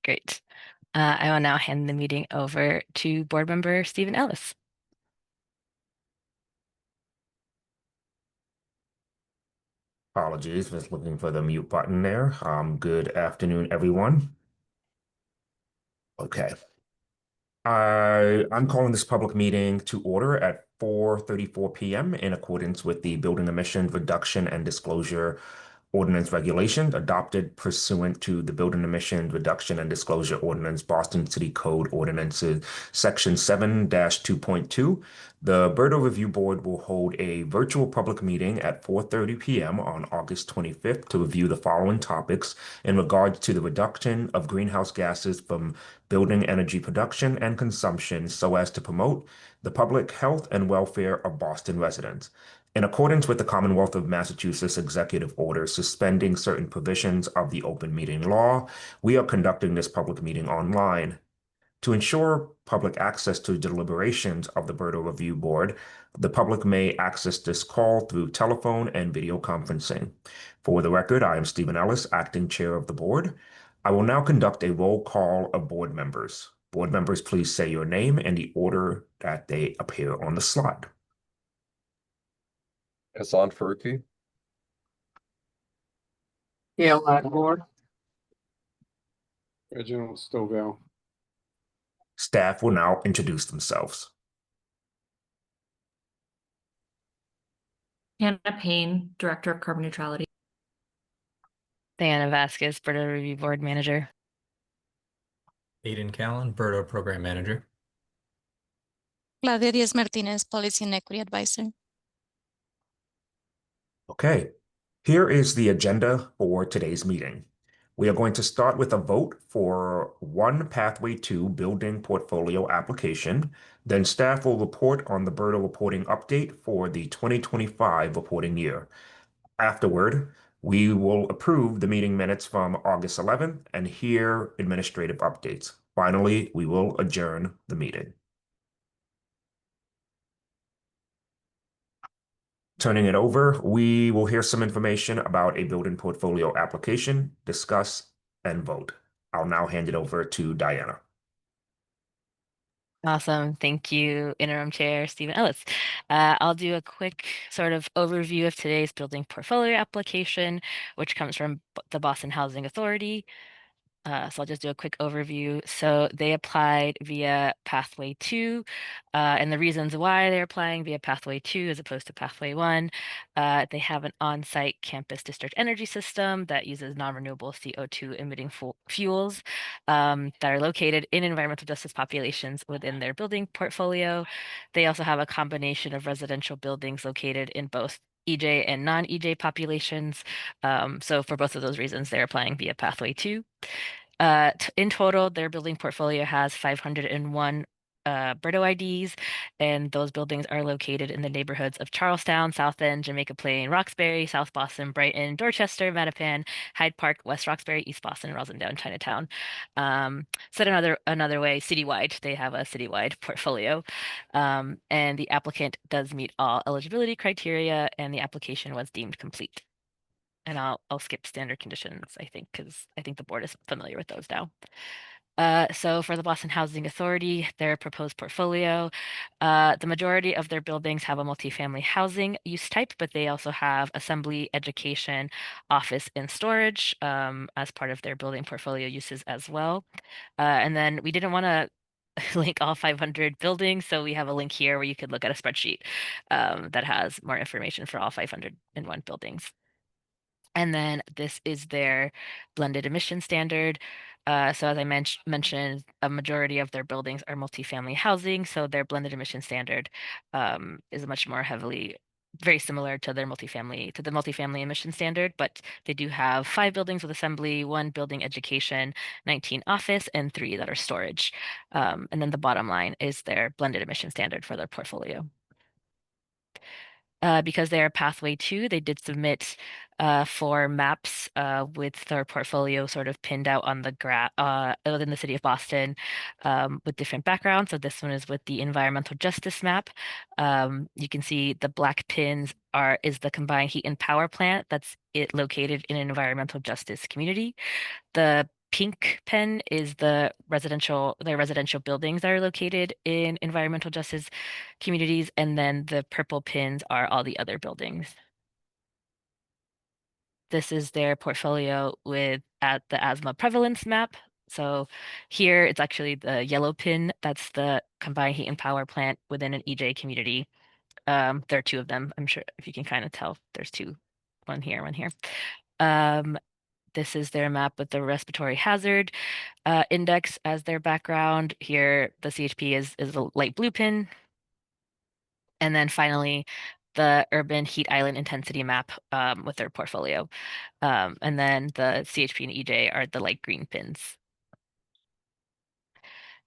Great. I will now hand the meeting over to Board Member Stephen Ellis. Apologies, just looking for the mute button there. Good afternoon, everyone. Okay. I'm calling this public meeting to order at 4:34 p.m. in accordance with the Building Emission Reduction and Disclosure Ordinance regulations adopted pursuant to the Building Emission Reduction and Disclosure Ordinance, Boston City Code Ordinances, Section 7-2.2. The BERDO Review Board will hold a virtual public meeting at 4:30 p.m. on August 25th to review the following topics in regards to the reduction of greenhouse gases from building energy production and consumption so as to promote the public health and welfare of Boston residents. In accordance with the Commonwealth of Massachusetts Executive Order suspending certain provisions of the open meeting law, we are conducting this public meeting online. To ensure public access to deliberations of the BERDO Review Board, the public may access this call through telephone and video conferencing. For the record, I am Stephen Ellis, acting chair of the board. I will now conduct a roll call of board members. Board members, please say your name and the order that they appear on the slide. Hassan Faruqi. Gail Lattimore. Reginald Stovall. Staff will now introduce themselves. Hannah Payne, Director of Carbon Neutrality. Diana Vasquez, BERDO Review Board Manager. Aiden Callan, BERDO Program Manager. Claudia Diaz Martinez, Policy and Equity Advisor. Okay, here is the agenda for today's meeting. We are going to start with a vote for one Pathway 2 building portfolio application. Then staff will report on the BERDO reporting update for the 2025 reporting year. Afterward, we will approve the meeting minutes from August 11th and hear administrative updates. Finally, we will adjourn the meeting. Turning it over, we will hear some information about a building portfolio application, discuss, and vote. I'll now hand it over to Diana. Awesome. Thank you, Interim Chair Stephen Ellis. I'll do a quick sort of overview of today's building portfolio application, which comes from the Boston Housing Authority. So I'll just do a quick overview. So they applied via Pathway 2, and the reasons why they're applying via Pathway 2 as opposed to Pathway 1, they have an on-site campus district energy system that uses non-renewable CO2 emitting fuels that are located in environmental justice populations within their building portfolio. They also have a combination of residential buildings located in both EJ and non-EJ populations. So for both of those reasons, they're applying via Pathway 2. In total, their building portfolio has 501 BERDO IDs, and those buildings are located in the neighborhoods of Charlestown, South End, Jamaica Plain, Roxbury, South Boston, Brighton, Dorchester, Mattapan, Hyde Park, West Roxbury, East Boston, Roslindale, Chinatown. Said another way, citywide, they have a citywide portfolio, and the applicant does meet all eligibility criteria, and the application was deemed complete. And I'll skip standard conditions, I think, because I think the board is familiar with those now. So for the Boston Housing Authority, their proposed portfolio, the majority of their buildings have a multifamily housing use type, but they also have assembly, education, office, and storage as part of their building portfolio uses as well. And then we didn't want to link all 500 buildings, so we have a link here where you could look at a spreadsheet that has more information for all 501 buildings. And then this is their blended emission standard. So as I mentioned, a majority of their buildings are multifamily housing, so their blended emission standard is much more very similar to the multifamily emission standard, but they do have 5 buildings with assembly, 1 building education, 19 office, and 3 that are storage. And then the bottom line is their blended emission standard for their portfolio. Because they're Pathway 2, they did submit 4 maps with their portfolio sort of pinned out on the within the city of Boston with different backgrounds. So this one is with the environmental justice map. You can see the black pins is the combined heat and power plant that's located in an environmental justice community. The pink pen is the residential buildings that are located in environmental justice communities, and then the purple pins are all the other buildings. This is their portfolio with at the asthma prevalence map. So here it's actually the yellow pin. That's the combined heat and power plant within an EJ community. There are two of them. I'm sure if you can kind of tell, there's two, one here, one here. This is their map with the respiratory hazard index as their background. Here, the CHP is a light blue pin. And then finally, the urban heat island intensity map with their portfolio. And then the CHP and EJ are the light green pins.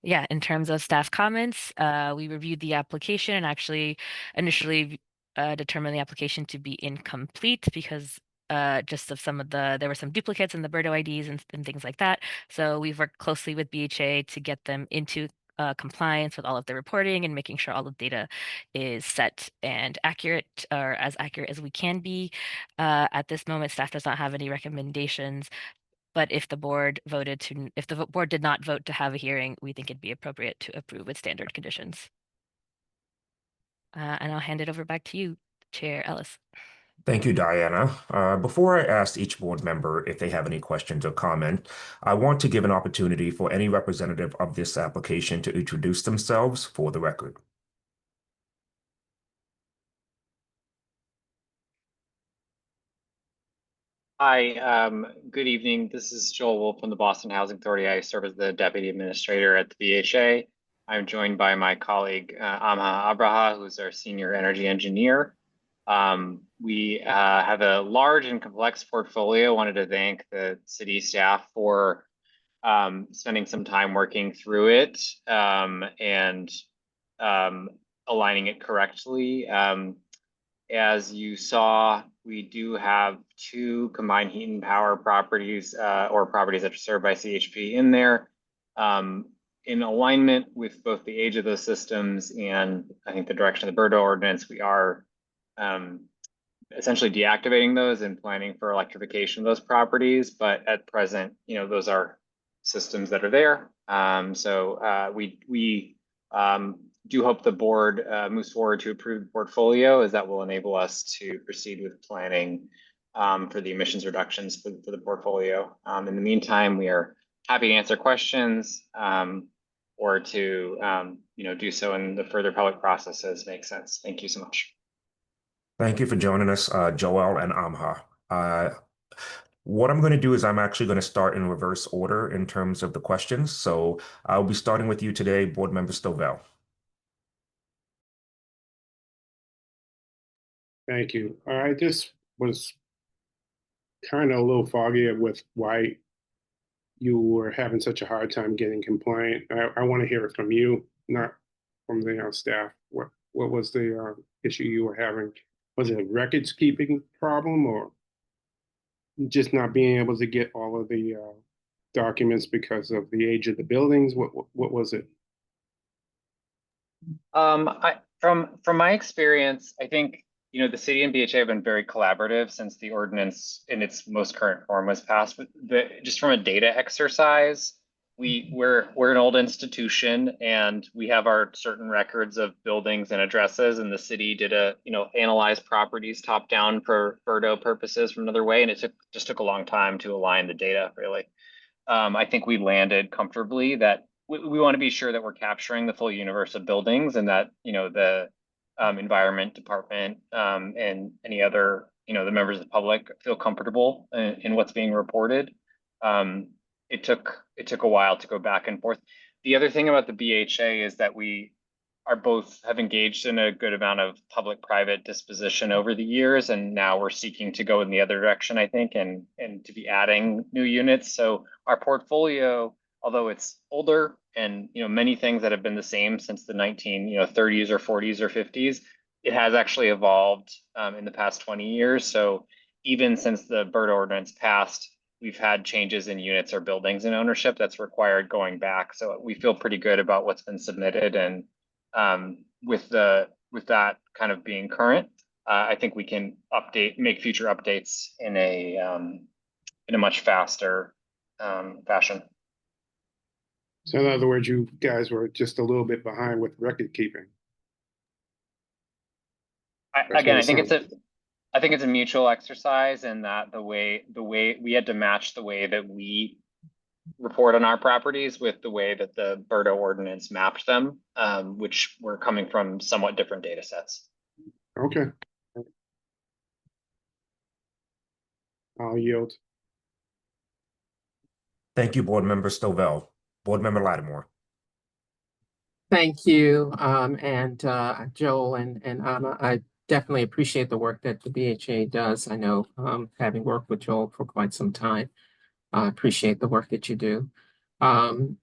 Yeah, in terms of staff comments, we reviewed the application and actually initially determined the application to be incomplete because just of there were some duplicates in the BERDO IDs and things like that. So we've worked closely with BHA to get them into compliance with all of the reporting and making sure all the data is set and accurate or as accurate as we can be. At this moment, staff does not have any recommendations. But if the board did not vote to have a hearing, we think it'd be appropriate to approve with standard conditions. And I'll hand it over back to you, Chair Ellis. Thank you, Diana. Before I ask each board member if they have any questions or comment, I want to give an opportunity for any representative of this application to introduce themselves for the record. Hi, good evening. This is Joel Wolf from the Boston Housing Authority. I serve as the Deputy Administrator at the BHA. I'm joined by my colleague, Amha Abraha, who's our Senior Energy Engineer. We have a large and complex portfolio. Wanted to thank the city staff for spending some time working through it and aligning it correctly. As you saw, we do have two combined heat and power properties or properties that are served by CHP in there. In alignment with both the age of those systems and I think the direction of the BERDO ordinance, we are essentially deactivating those and planning for electrification of those properties. But at present, those are systems that are there. So we do hope the board moves forward to approve the portfolio, as that will enable us to proceed with planning for the emissions reductions for the portfolio. In the meantime, we are happy to answer questions or to do so in the further public processes make sense. Thank you so much. Thank you for joining us, Joel and Amha. What I'm going to do is I'm actually going to start in reverse order in terms of the questions. So I'll be starting with you today, Board Member Stovall. Thank you. I just was kind of a little foggy with why you were having such a hard time getting compliant. I want to hear it from you, not from the staff. What was the issue you were having? Was it a records keeping problem or just not being able to get all of the documents because of the age of the buildings? What was it? From my experience, I think the city and BHA have been very collaborative since the ordinance in its most current form was passed. But just from a data exercise, we're an old institution and we have our certain records of buildings and addresses, and the city did analyze properties top down for BERDO purposes from another way, and it just took a long time to align the data really. I think we landed comfortably that we want to be sure that we're capturing the full universe of buildings and that the environment department and any other the members of the public feel comfortable in what's being reported. It took a while to go back and forth. The other thing about the BHA is that we have engaged in a good amount of public-private disposition over the years, and now we're seeking to go in the other direction, I think, and to be adding new units. So our portfolio, although it's older and many things that have been the same since the 1930s or 40s or 50s, it has actually evolved in the past 20 years. So even since the BERDO ordinance passed, we've had changes in units or buildings in ownership that's required going back. So we feel pretty good about what's been submitted, and with that kind of being current, I think we can make future updates in a much faster fashion. So in other words, you guys were just a little bit behind with record keeping. Again, I think it's a mutual exercise, and that the way we had to match the way that we report on our properties with the way that the BERDO ordinance mapped them, which were coming from somewhat different data sets. Okay. I'll yield. Thank you, Board Member Stovall. Board Member Lattimore. Thank you, Joel and Anna. I definitely appreciate the work that the BHA does. I know, having worked with Joel for quite some time, I appreciate the work that you do. And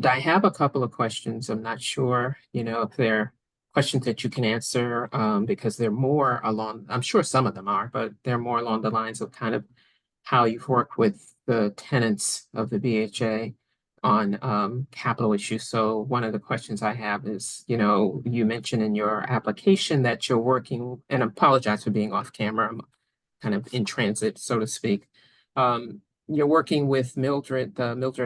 I have a couple of questions. I'm not sure, if they're questions that you can answer, because they're more along, I'm sure some of them are, but they're more along the lines of kind of how you've worked with the tenants of the BHA on capital issues. So one of the questions I have is, you mentioned in your application that you're working, and I apologize for being off camera. I'm kind of in transit, so to speak. You're working with Mildred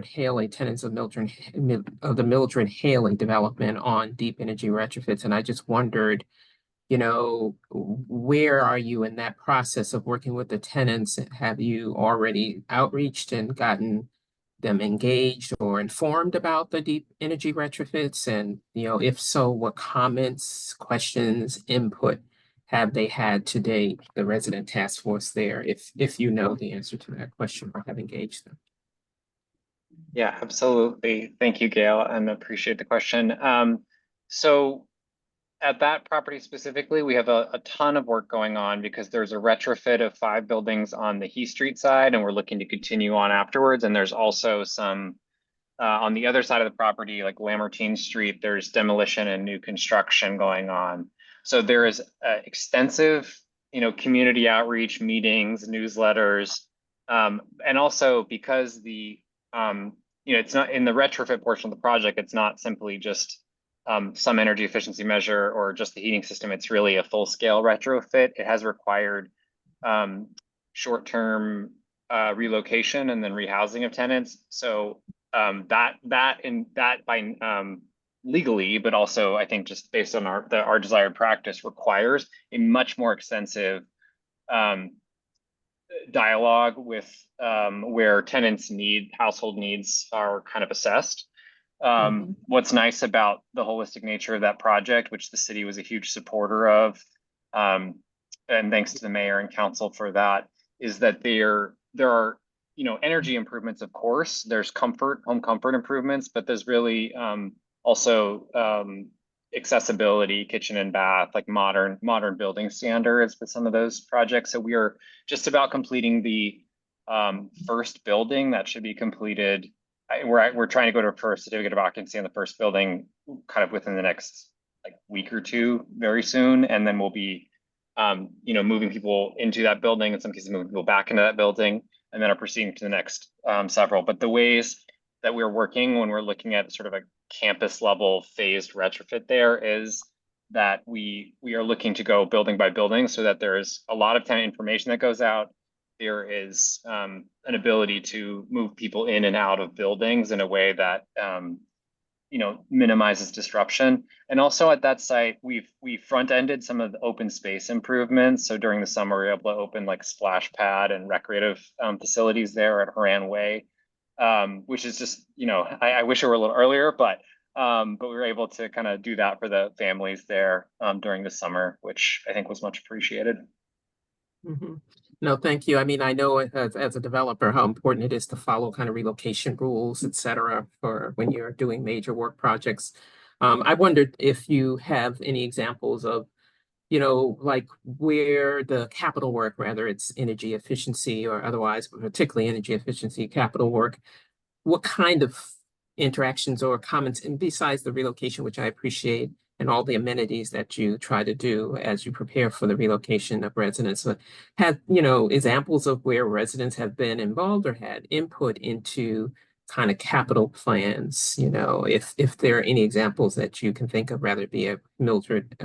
Haley, tenants of the Mildred Haley development on deep energy retrofits. And I just wondered, where are you in that process of working with the tenants? Have you already outreached and gotten them engaged or informed about the deep energy retrofits? And, if so, what comments, questions, input have they had to date, the resident task force there, if you know the answer to that question or have engaged them? Yeah, absolutely. Thank you, Gail, and appreciate the question. So at that property specifically, we have a ton of work going on because there's a retrofit of 5 buildings on the Heath Street side, and we're looking to continue on afterwards. And there's also some on the other side of the property, like Lamartine Street, there's demolition and new construction going on. So there is extensive, community outreach, meetings, newsletters, and also because the, it's not in the retrofit portion of the project, it's not simply just some energy efficiency measure or just the heating system. It's really a full-scale retrofit. It has required short-term relocation and then rehousing of tenants. So that by legally, but also I think just based on our desired practice, requires a much more extensive dialogue with where tenants' household needs are kind of assessed. What's nice about the holistic nature of that project, which the city was a huge supporter of, and thanks to the mayor and council for that, is that there are energy improvements. Of course, there's home comfort improvements, but there's really also accessibility, kitchen and bath, like modern building standards with some of those projects. So we are just about completing the first building that should be completed. We're trying to go for a certificate of occupancy on the first building kind of within the next week or two, very soon, and then we'll be moving people into that building, in some cases moving people back into that building, and then are proceeding to the next several. But the ways that we're working when we're looking at sort of a campus level phased retrofit there is that we are looking to go building by building so that there is a lot of tenant information that goes out. There is an ability to move people in and out of buildings in a way that minimizes disruption. And also at that site, we front-ended some of the open space improvements. So during the summer, we were able to open like splash pad and recreative facilities there at Horan Way, which is just, I wish it were a little earlier, but we were able to kind of do that for the families there during the summer, which I think was much appreciated. No, thank you. I mean, I know as a developer how important it is to follow kind of relocation rules, et cetera, for when you're doing major work projects. I wondered if you have any examples of, like where the capital work, whether it's energy efficiency or otherwise, but particularly energy efficiency capital work, what kind of interactions or comments, and besides the relocation, which I appreciate, and all the amenities that you try to do as you prepare for the relocation of residents, have, examples of where residents have been involved or had input into kind of capital plans, if there are any examples that you can think of, rather it be a Mildred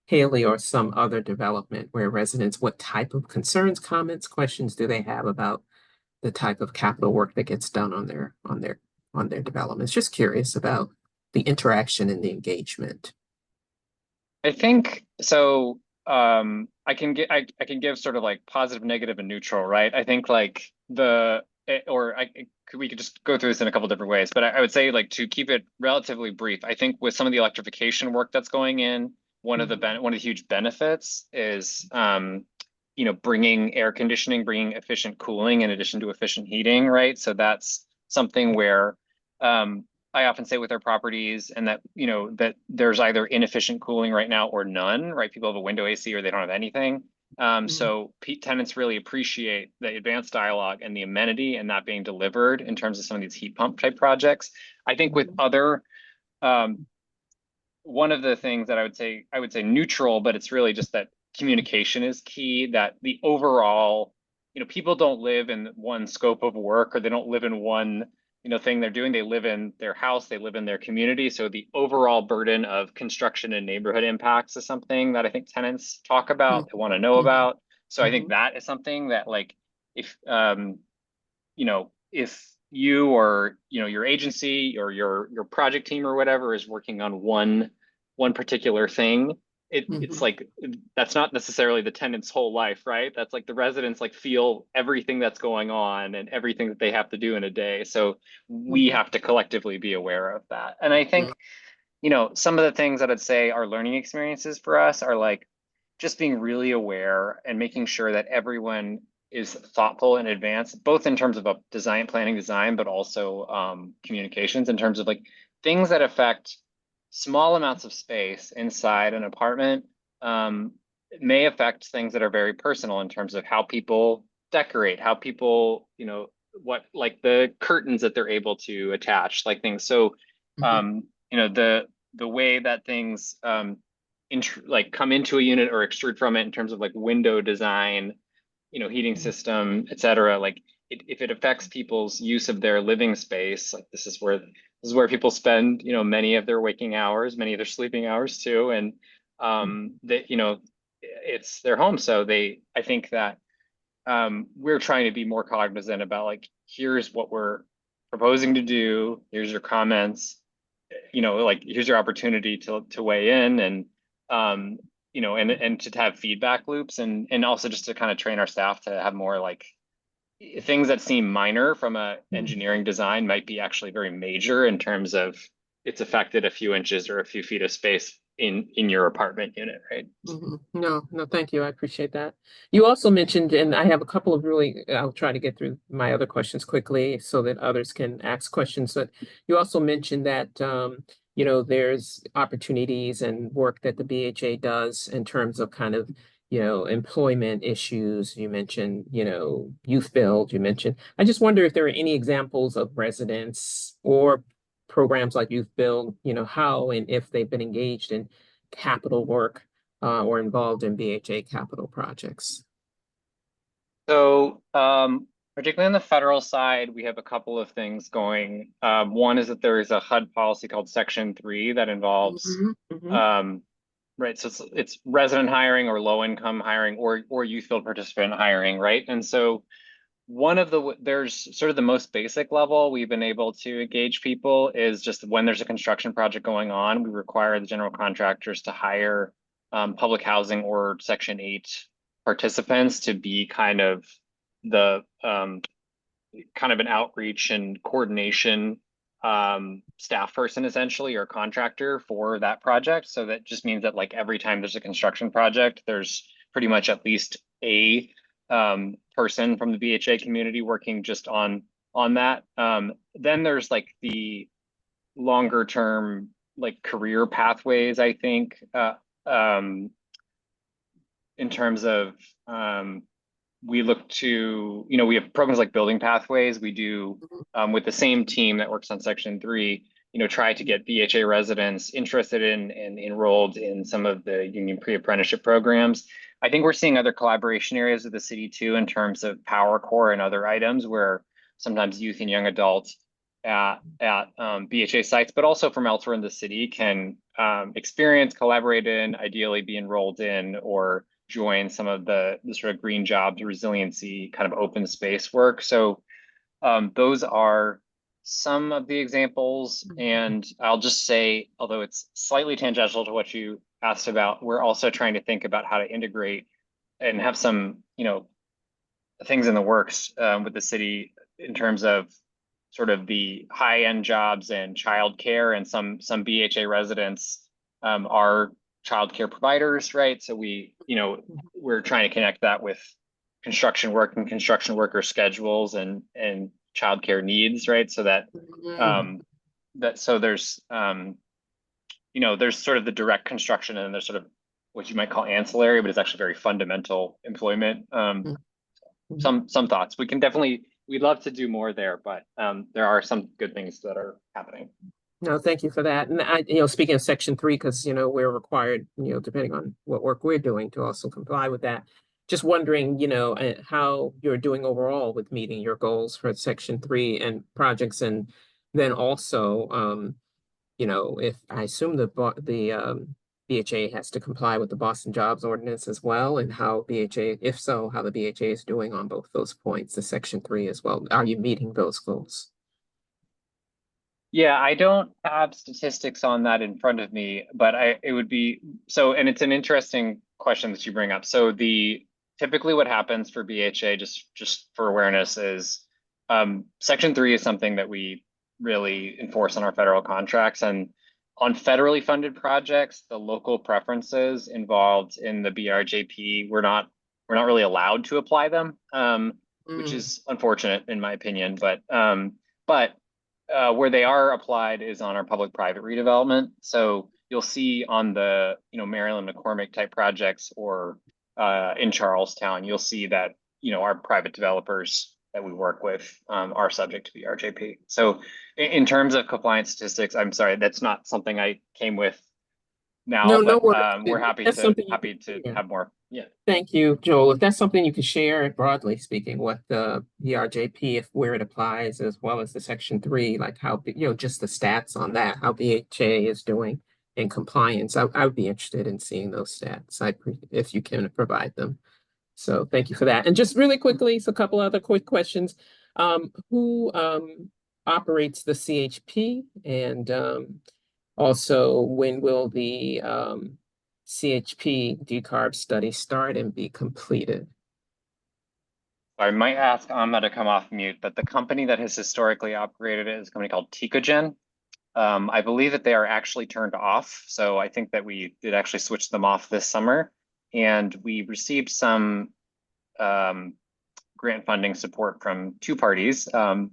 Haley or some other development where residents, what type of concerns, comments, questions do they have about the type of capital work that gets done on their developments. Just curious about the interaction and the engagement. I think so. I can give sort of like positive, negative, and neutral, right? I think like we could just go through this in a couple different ways, but I would say like to keep it relatively brief. I think with some of the electrification work that's going in, one of the huge benefits is bringing air conditioning, bringing efficient cooling in addition to efficient heating, right? So that's something where I often say with our properties, and that that there's either inefficient cooling right now or none, right? People have a window AC or they don't have anything. So tenants really appreciate the advanced dialogue and the amenity and that being delivered in terms of some of these heat pump type projects. I think with other, one of the things that I would say neutral, but it's really just that communication is key, that the overall, people don't live in one scope of work, or they don't live in one thing they're doing. They live in their house, they live in their community. So the overall burden of construction and neighborhood impacts is something that I think tenants talk about, they want to know about. So I think that is something that, like, if if you or your agency or your project team or whatever is working on one particular thing, it's like that's not necessarily the tenant's whole life, right? That's like the residents like feel everything that's going on and everything that they have to do in a day. So we have to collectively be aware of that. And I think some of the things that I'd say are learning experiences for us are like just being really aware and making sure that everyone is thoughtful in advance, both in terms of a planning design, but also communications in terms of like things that affect small amounts of space inside an apartment may affect things that are very personal in terms of how people decorate, how people, what, like the curtains that they're able to attach, like things. So, the way that things like come into a unit or extrude from it in terms of like window design, heating system, et cetera, like if it affects people's use of their living space, like this is where people spend, many of their waking hours, many of their sleeping hours too. And that, it's their home. So I think that we're trying to be more cognizant about like, here's what we're proposing to do. Here's your comments, like here's your opportunity to weigh in, and and to have feedback loops, and also just to kind of train our staff to have more like things that seem minor from a engineering design might be actually very major in terms of it's affected a few inches or a few feet of space in your apartment unit, right? No, thank you. I appreciate that. You also mentioned, and I have a couple of I'll try to get through my other questions quickly so that others can ask questions. But you also mentioned that, there's opportunities and work that the BHA does in terms of kind of, employment issues. You mentioned, youth build, I just wonder if there are any examples of residents or programs like youth build, how and if they've been engaged in capital work or involved in BHA capital projects. So particularly on the federal side, we have a couple of things going. One is that there is a HUD policy called Section 3 that involves right, so it's resident hiring or low income hiring or youth field participant hiring, right? And so there's sort of the most basic level we've been able to engage people is just when there's a construction project going on, we require the general contractors to hire public housing or Section 8 participants to be kind of the kind of an outreach and coordination staff person essentially, or contractor for that project. So that just means that like every time there's a construction project, there's pretty much at least a person from the BHA community working just on that. Then there's like the longer term like career pathways, I think, in terms of we look to, we have programs like building pathways. We do with the same team that works on Section 3, try to get BHA residents interested in and enrolled in some of the union pre-apprenticeship programs. I think we're seeing other collaboration areas with the city too, in terms of Power Core and other items where sometimes youth and young adults at BHA sites, but also from elsewhere in the city can experience, collaborate in, ideally be enrolled in, or join some of the sort of green jobs, resiliency, kind of open space work. So Those are some of the examples, and I'll just say, although it's slightly tangential to what you asked about, we're also trying to think about how to integrate and have some, things in the works with the city in terms of sort of the high-end jobs and childcare, and some BHA residents are childcare providers, right? So we're trying to connect that with construction work and construction worker schedules and childcare needs, right? So that there's there's sort of the direct construction, and there's sort of what you might call ancillary, but it's actually very fundamental employment. Some thoughts. We'd love to do more there, but there are some good things that are happening. No, thank you for that. And speaking of Section 3, because, we're required, depending on what work we're doing, to also comply with that. Just wondering, how you're doing overall with meeting your goals for Section 3 and projects. And then also, if I assume the BHA has to comply with the Boston Jobs Ordinance as well, and how BHA, if so, how the BHA is doing on both those points, the Section 3 as well. Are you meeting those goals? Yeah, I don't have statistics on that in front of me, but it would be so, and it's an interesting question that you bring up. So typically what happens for BHA, just for awareness, is Section 3 is something that we really enforce on our federal contracts, and on federally funded projects, the local preferences involved in the BRJP, we're not really allowed to apply them, which is unfortunate in my opinion, but where they are applied is on our public-private redevelopment. So you'll see on the Maryland McCormick type projects, or in Charlestown, you'll see that our private developers that we work with are subject to the RJP. So in terms of compliance statistics, I'm sorry, that's not something I came with now, but we're happy to have more. Yeah. Thank you, Joel. If that's something you could share, broadly speaking, what the RJP, where it applies, as well as the Section 3, like how, just the stats on that, how BHA is doing in compliance. I would be interested in seeing those stats, if you can provide them. So thank you for that. And just really quickly, so a couple other quick questions. Who operates the CHP? And also, when will the CHP decarb study start and be completed? I might ask Amma to come off mute, but the company that has historically operated it is a company called Tecogen. I believe that they are actually turned off. So I think that we did actually switch them off this summer, and we received some grant funding support from two parties, one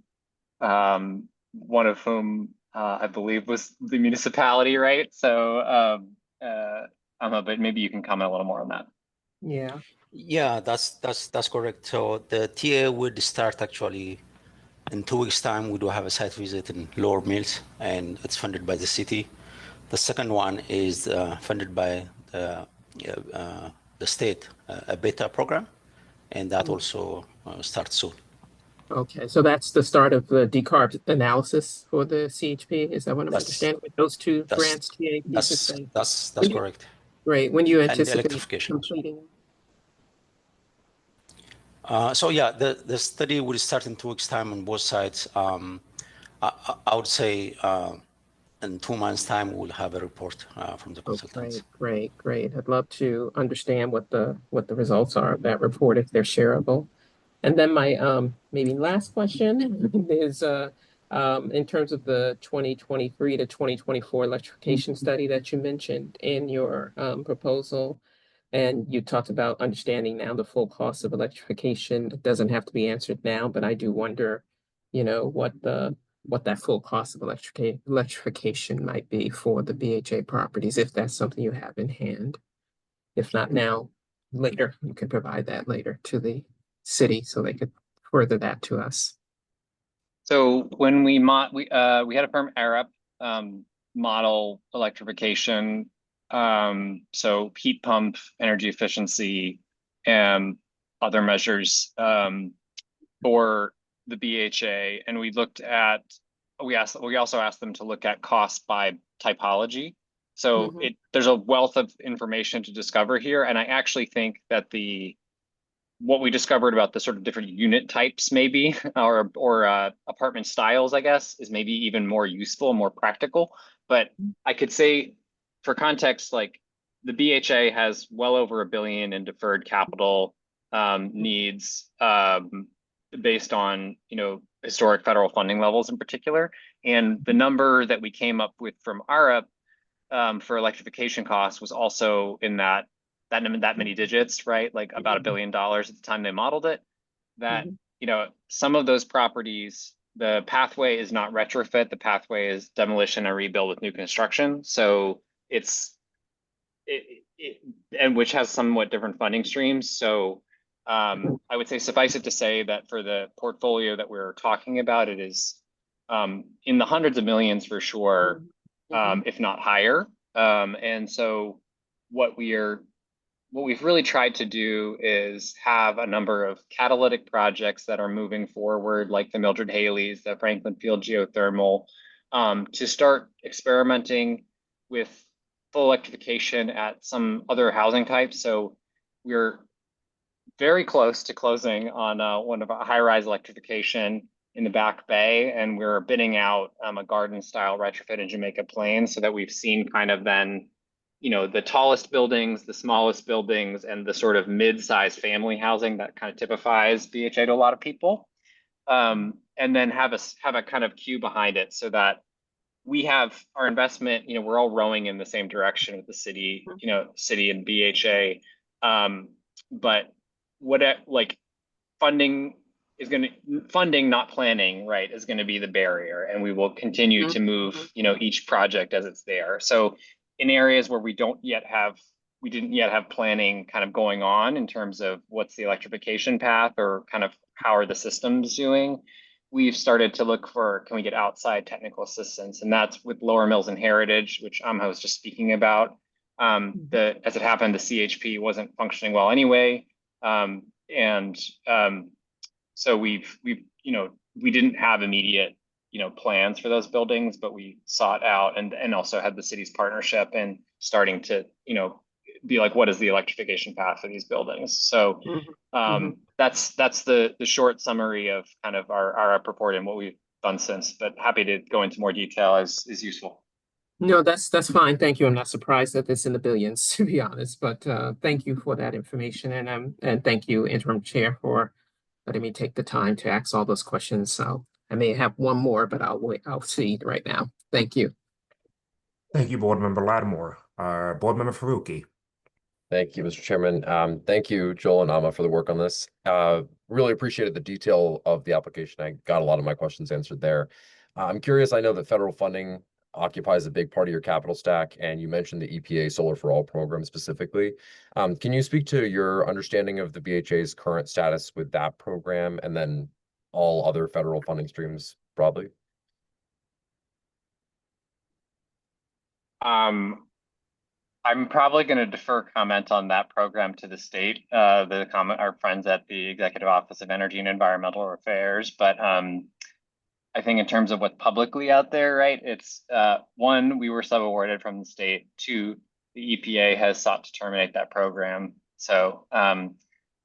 of whom I believe was the municipality, right? So Amma, but maybe you can comment a little more on that. Yeah. Yeah, that's correct. So the TA would start actually in 2 weeks' time. We do have a site visit in Lower Mills, and it's funded by the city. The second one is funded by the state, a beta program, and that also starts soon. Okay, so that's the start of the decarb analysis for the CHP. Is that what I'm understanding with those two grants? That's correct. Great. When you anticipate completing? So yeah, the study will start in 2 weeks' time on both sides. I would say in 2 months' time we'll have a report from the consultants. Great. I'd love to understand what the results are of that report, if they're shareable. And then my maybe last question is in terms of the 2023 to 2024 electrification study that you mentioned in your proposal. And you talked about understanding now the full cost of electrification. It doesn't have to be answered now, but I do wonder, what that full cost of electrification might be for the BHA properties, if that's something you have in hand. If not now, later, you can provide that later to the city so they could further that to us. So when we had a firm Arup model electrification. So heat pump, energy efficiency, and other measures for the BHA. And we also asked them to look at cost by typology. So there's a wealth of information to discover here. And I actually think that the what we discovered about the sort of different unit types maybe, or apartment styles, I guess, is maybe even more useful, more practical. But I could say, for context, like the BHA has well over $1 billion in deferred capital needs based on, historic federal funding levels in particular. And the number that we came up with from ARA for electrification costs was also in that many digits, right? Like about $1 billion at the time they modeled it. That, some of those properties, the pathway is not retrofit, the pathway is demolition and rebuild with new construction. So and which has somewhat different funding streams. So I would say suffice it to say that for the portfolio that we're talking about, it is in the hundreds of millions for sure, if not higher. And so what we've really tried to do is have a number of catalytic projects that are moving forward, like the Mildred Haley's, the Franklin Field geothermal, to start experimenting with full electrification at some other housing types. So we're very close to closing on one of our high-rise electrification in the Back Bay, and we're bidding out a garden-style retrofit in Jamaica Plain, so that we've seen kind of then, the tallest buildings, the smallest buildings, and the sort of mid-sized family housing that kind of typifies BHA to a lot of people, and then have a kind of queue behind it, so that we have our investment. We're all rowing in the same direction with the city, city and BHA, but funding not planning, right, is going to be the barrier, and we will continue to move, each project as it's there. So in areas where we didn't yet have planning kind of going on in terms of what's the electrification path or kind of how are the systems doing, we've started to look for, can we get outside technical assistance? And that's with Lower Mills and Heritage, which I was just speaking about. As it happened, the CHP wasn't functioning well anyway. So we didn't have immediate, plans for those buildings, but we sought out and also had the city's partnership and starting to, be like, what is the electrification path for these buildings? So that's the short summary of kind of our report and what we've done since, but happy to go into more detail as is useful. No, that's fine. Thank you. I'm not surprised that it's in the billions, to be honest, but thank you for that information. And thank you, Interim Chair, for letting me take the time to ask all those questions. So I may have one more, but I'll see right now. Thank you. Thank you, Board Member Lattimore. Board Member Faruqi. Thank you, Mr. Chairman. Thank you, Joel and Amma, for the work on this. Really appreciated the detail of the application. I got a lot of my questions answered there. I'm curious, I know that federal funding occupies a big part of your capital stack, and you mentioned the EPA Solar for All program specifically. Can you speak to your understanding of the BHA's current status with that program and then all other federal funding streams broadly? I'm probably going to defer comment on that program to the state, our friends at the Executive Office of Energy and Environmental Affairs. But I think in terms of what's publicly out there, right, it's one, we were sub-awarded from the state. Two, the EPA has sought to terminate that program. So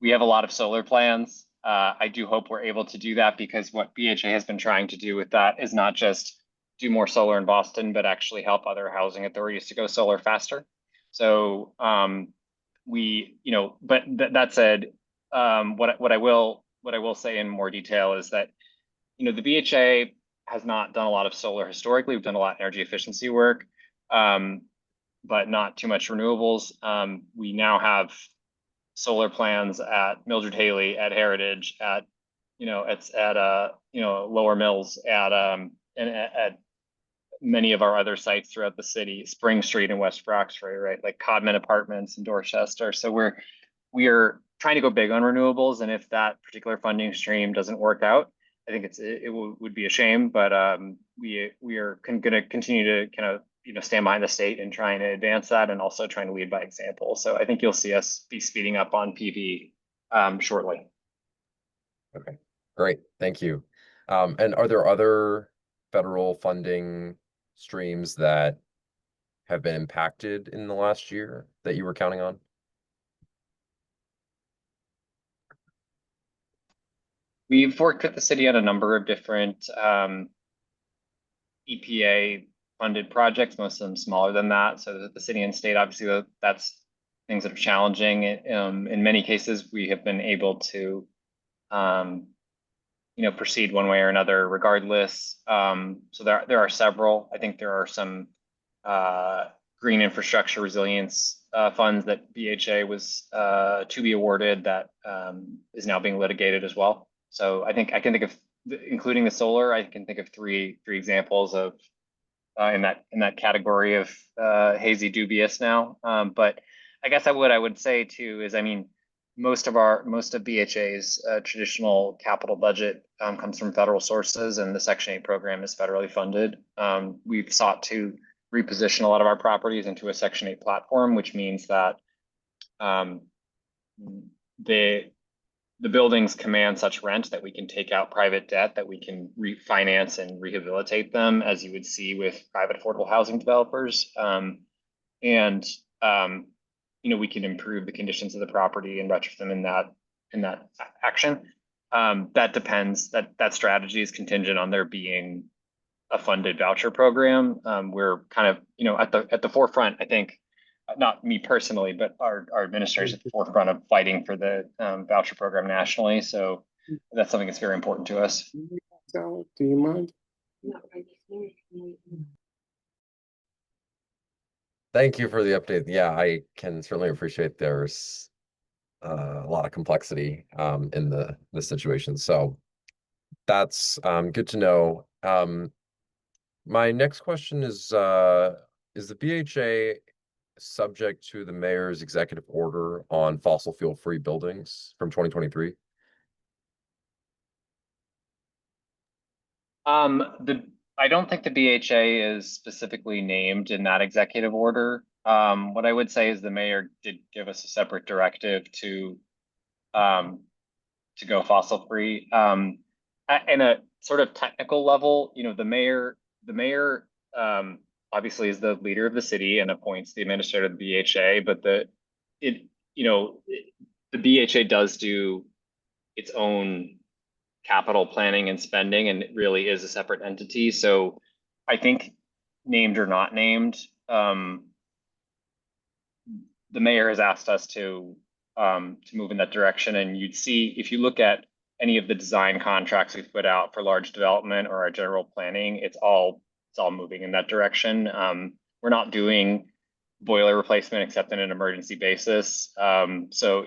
we have a lot of solar plans. I do hope we're able to do that, because what BHA has been trying to do with that is not just do more solar in Boston, but actually help other housing authorities to go solar faster. So but that said, what I will say in more detail is that, the BHA has not done a lot of solar historically. We've done a lot of energy efficiency work, but not too much renewables. We now have solar plans at Mildred Haley, at Heritage, at Lower Mills, and at many of our other sites throughout the city, Spring Street and West Roxbury, right? Like Codman Apartments in Dorchester. So we are trying to go big on renewables, and if that particular funding stream doesn't work out, I think it would be a shame. But we are going to continue to kind of stand behind the state and trying to advance that, and also trying to lead by example. So I think you'll see us be speeding up on PV shortly. Okay, great, thank you. And are there other federal funding streams that have been impacted in the last year that you were counting on? We've worked with the city on a number of different EPA funded projects, most of them smaller than that. So the city and state, obviously, that's things that are challenging. In many cases, we have been able to, proceed one way or another regardless. So there are several. I think there are some green infrastructure resilience funds that BHA was to be awarded that is now being litigated as well. So I think I can think of, including the solar, I can think of three examples of in that category of hazy dubious now. But I guess what I would say too is, I mean, most of BHA's traditional capital budget comes from federal sources, and the Section 8 program is federally funded. We've sought to reposition a lot of our properties into a Section 8 platform, which means that the buildings command such rent that we can take out private debt, that we can refinance and rehabilitate them, as you would see with private affordable housing developers. We can improve the conditions of the property and retrofit them in that action. That depends. That strategy is contingent on there being a funded voucher program. We're kind of, at the forefront, I think. Not me personally, but our administrators at the forefront of fighting for the voucher program nationally. So that's something that's very important to us. Do you mind? Thank you for the update. Yeah, I can certainly appreciate there's a lot of complexity in the situation. So that's good to know. My next question is the BHA subject to the mayor's executive order on fossil fuel free buildings from 2023? I don't think the BHA is specifically named in that executive order. What I would say is the mayor did give us a separate directive to go fossil free. In a sort of technical level, the mayor obviously is the leader of the city and appoints the administrator of the BHA, but the BHA does do its own capital planning and spending, and it really is a separate entity. So I think, named or not named, the mayor has asked us to move in that direction. And you'd see, if you look at any of the design contracts we've put out for large development or our general planning, it's all moving in that direction. We're not doing boiler replacement except on an emergency basis. So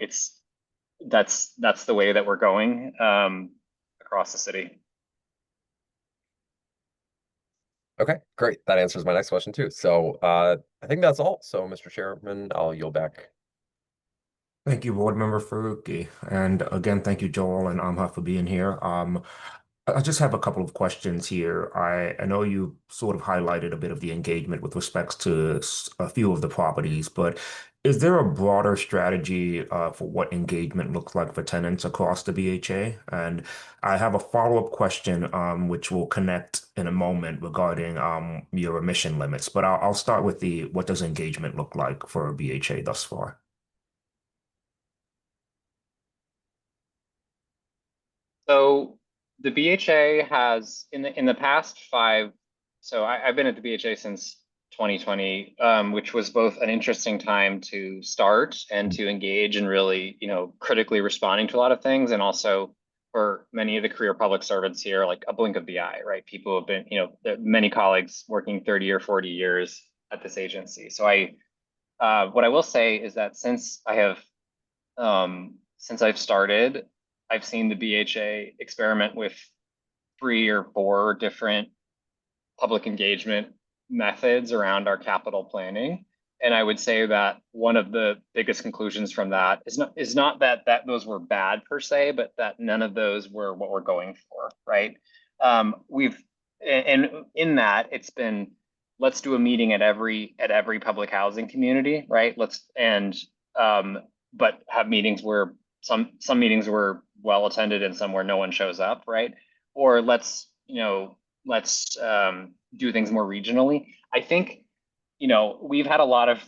that's the way that we're going across the city. Okay, great. That answers my next question too. So I think that's all. So Mr. Chairman, I'll yield back. Thank you, Board Member Faruqi. And again, thank you, Joel and Amha, for being here. I just have a couple of questions here. I know you sort of highlighted a bit of the engagement with respects to a few of the properties, but is there a broader strategy for what engagement looks like for tenants across the BHA? And I have a follow-up question, which will connect in a moment regarding your emission limits. But I'll start with what does engagement look like for BHA thus far? So the BHA has in the past 5. So I've been at the BHA since 2020, which was both an interesting time to start and to engage and really, critically responding to a lot of things, and also for many of the career public servants here, like a blink of the eye, right? People have been, many colleagues working 30 or 40 years at this agency. So what I will say is that since I've started, I've seen the BHA experiment with 3 or 4 different public engagement methods around our capital planning. And I would say that one of the biggest conclusions from that is not that those were bad per se, but that none of those were what we're going for, right? And in that, it's been, let's do a meeting at every public housing community, right? But have meetings where some meetings were well attended and some where no one shows up, right? Or let's do things more regionally. I think, we've had a lot of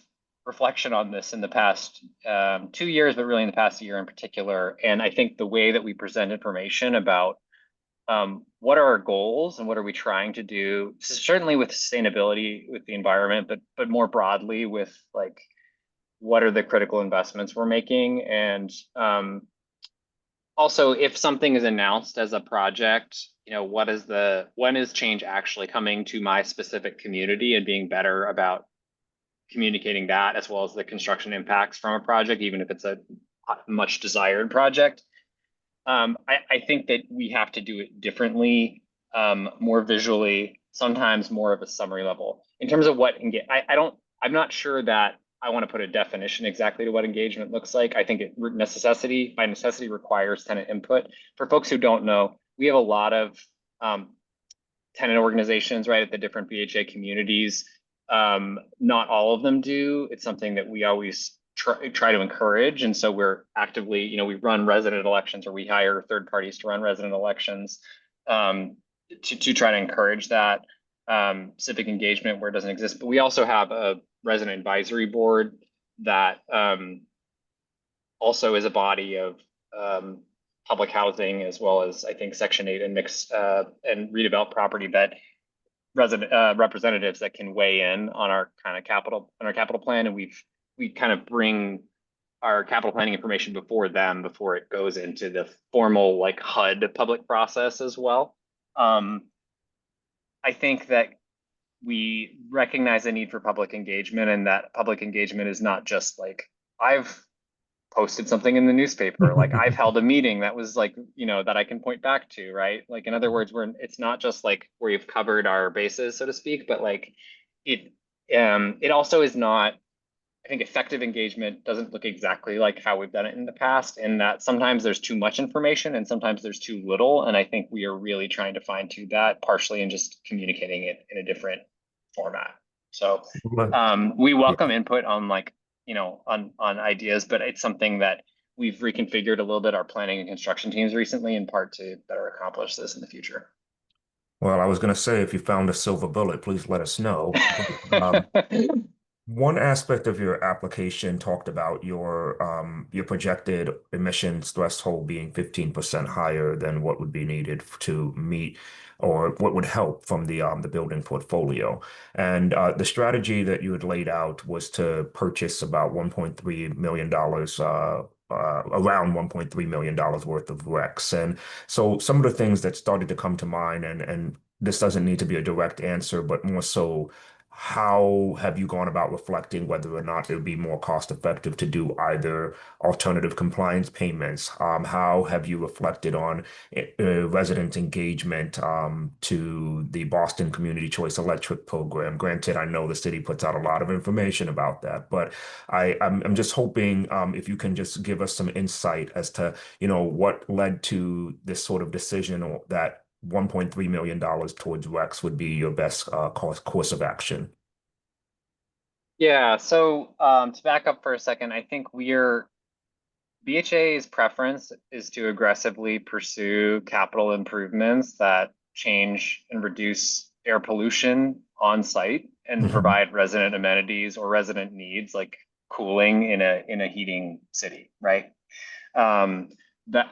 reflection on this in the past 2 years, but really in the past year in particular. And I think the way that we present information about what are our goals and what are we trying to do, certainly with sustainability, with the environment, but more broadly with like, what are the critical investments we're making? And also, if something is announced as a project, you know, when is change actually coming to my specific community, and being better about communicating that, as well as the construction impacts from a project, even if it's a much desired project. I think that we have to do it differently, more visually, sometimes more of a summary level. In terms of what I'm not sure that I want to put a definition exactly to what engagement looks like. I think it by necessity requires tenant input. For folks who don't know, we have a lot of tenant organizations, right, at the different BHA communities. Not all of them do. It's something that we always try to encourage. And so we're actively, you know, we run resident elections, or we hire third parties to run resident elections to try to encourage that civic engagement where it doesn't exist. But we also have a resident advisory board that also is a body of public housing, as well as I think Section 8 and mixed and redeveloped property, that resident representatives that can weigh in on our kind of capital plan. And we kind of bring our capital planning information before them, before it goes into the formal like HUD public process as well. I think that we recognize the need for public engagement, and that public engagement is not just like, I've posted something in the newspaper, like I've held a meeting that was like, you know, that I can point back to, right? Like, in other words, it's not just like where you've covered our bases, so to speak, but like it also is not, I think effective engagement doesn't look exactly like how we've done it in the past, in that sometimes there's too much information and sometimes there's too little. And I think we are really trying to fine tune that, partially in just communicating it in a different format. So we welcome input on like, you know, on ideas, but it's something that we've reconfigured a little bit our planning and construction teams recently, in part to better accomplish this in the future. Well, I was going to say, if you found a silver bullet, please let us know. One aspect of your application talked about your projected emissions threshold being 15% higher than what would be needed to meet, or what would help from the building portfolio. And the strategy that you had laid out was to purchase about $1.3 million, around $1.3 million worth of RECs. And so some of the things that started to come to mind, and this doesn't need to be a direct answer, but more so, how have you gone about reflecting whether or not it would be more cost effective to do either alternative compliance payments? How have you reflected on resident engagement to the Boston Community Choice Electric program? Granted, I know the city puts out a lot of information about that, but I'm just hoping if you can just give us some insight as to, you know, what led to this sort of decision, or that $1.3 million towards RECs would be your best course of action. Yeah, so to back up for a second, I think BHA's preference is to aggressively pursue capital improvements that change and reduce air pollution on site and provide resident amenities or resident needs, like cooling in a heating city, right? That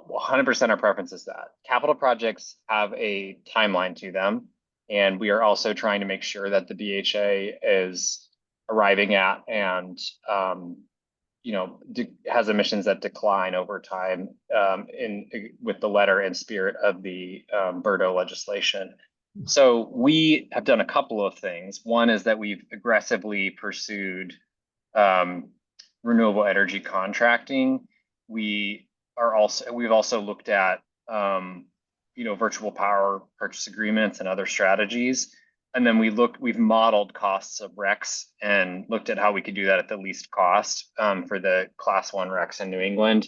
100% our preference is that. Capital projects have a timeline to them, and we are also trying to make sure that the BHA is arriving at and you know, has emissions that decline over time with the letter and spirit of the BERDO legislation. So we have done a couple of things. One is that we've aggressively pursued renewable energy contracting. We've also looked at you know, virtual power purchase agreements and other strategies. And then we've modeled costs of RECs and looked at how we could do that at the least cost for the Class 1 RECs in New England.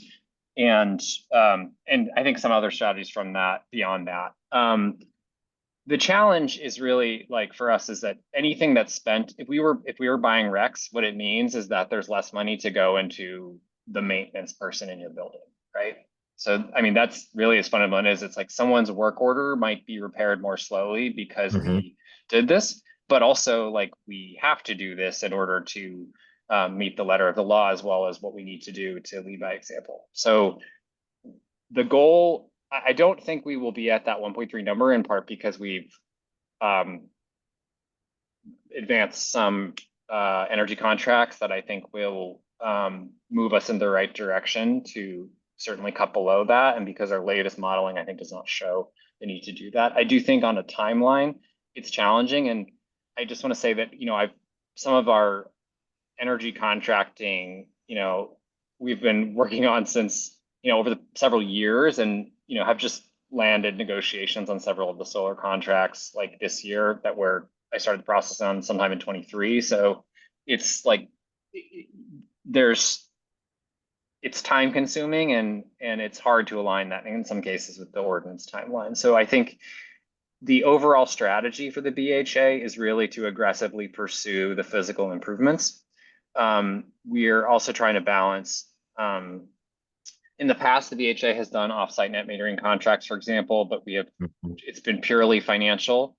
And I think some other strategies from that, beyond that. The challenge is really, like, for us, is that anything that's spent, if we were buying RECs, what it means is that there's less money to go into the maintenance person in your building, right? So, I mean, that's really as fundamental as it's like someone's work order might be repaired more slowly because we did this, but also like we have to do this in order to meet the letter of the law, as well as what we need to do to lead by example. So the goal, I don't think we will be at that 1.3 number, in part because we've advanced some energy contracts that I think will move us in the right direction to certainly cut below that. And because our latest modeling, I think, does not show the need to do that. I do think on a timeline, it's challenging. And I just want to say that, some of our energy contracting, we've been working on since, over the several years, and, have just landed negotiations on several of the solar contracts like this year that I started the process on sometime in 23. So it's like, it's time consuming, and it's hard to align that in some cases with the ordinance timeline. So I think the overall strategy for the BHA is really to aggressively pursue the physical improvements. We're also trying to balance, in the past, the BHA has done offsite net metering contracts, for example, but it's been purely financial.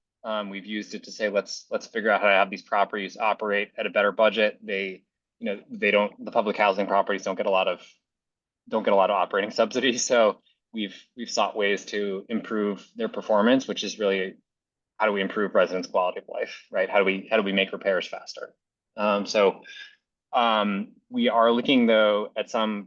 We've used it to say, let's figure out how to have these properties operate at a better budget. The public housing properties don't get a lot of operating subsidies. So we've sought ways to improve their performance, which is really, how do we improve residents' quality of life, right? How do we make repairs faster? We are looking, though, at some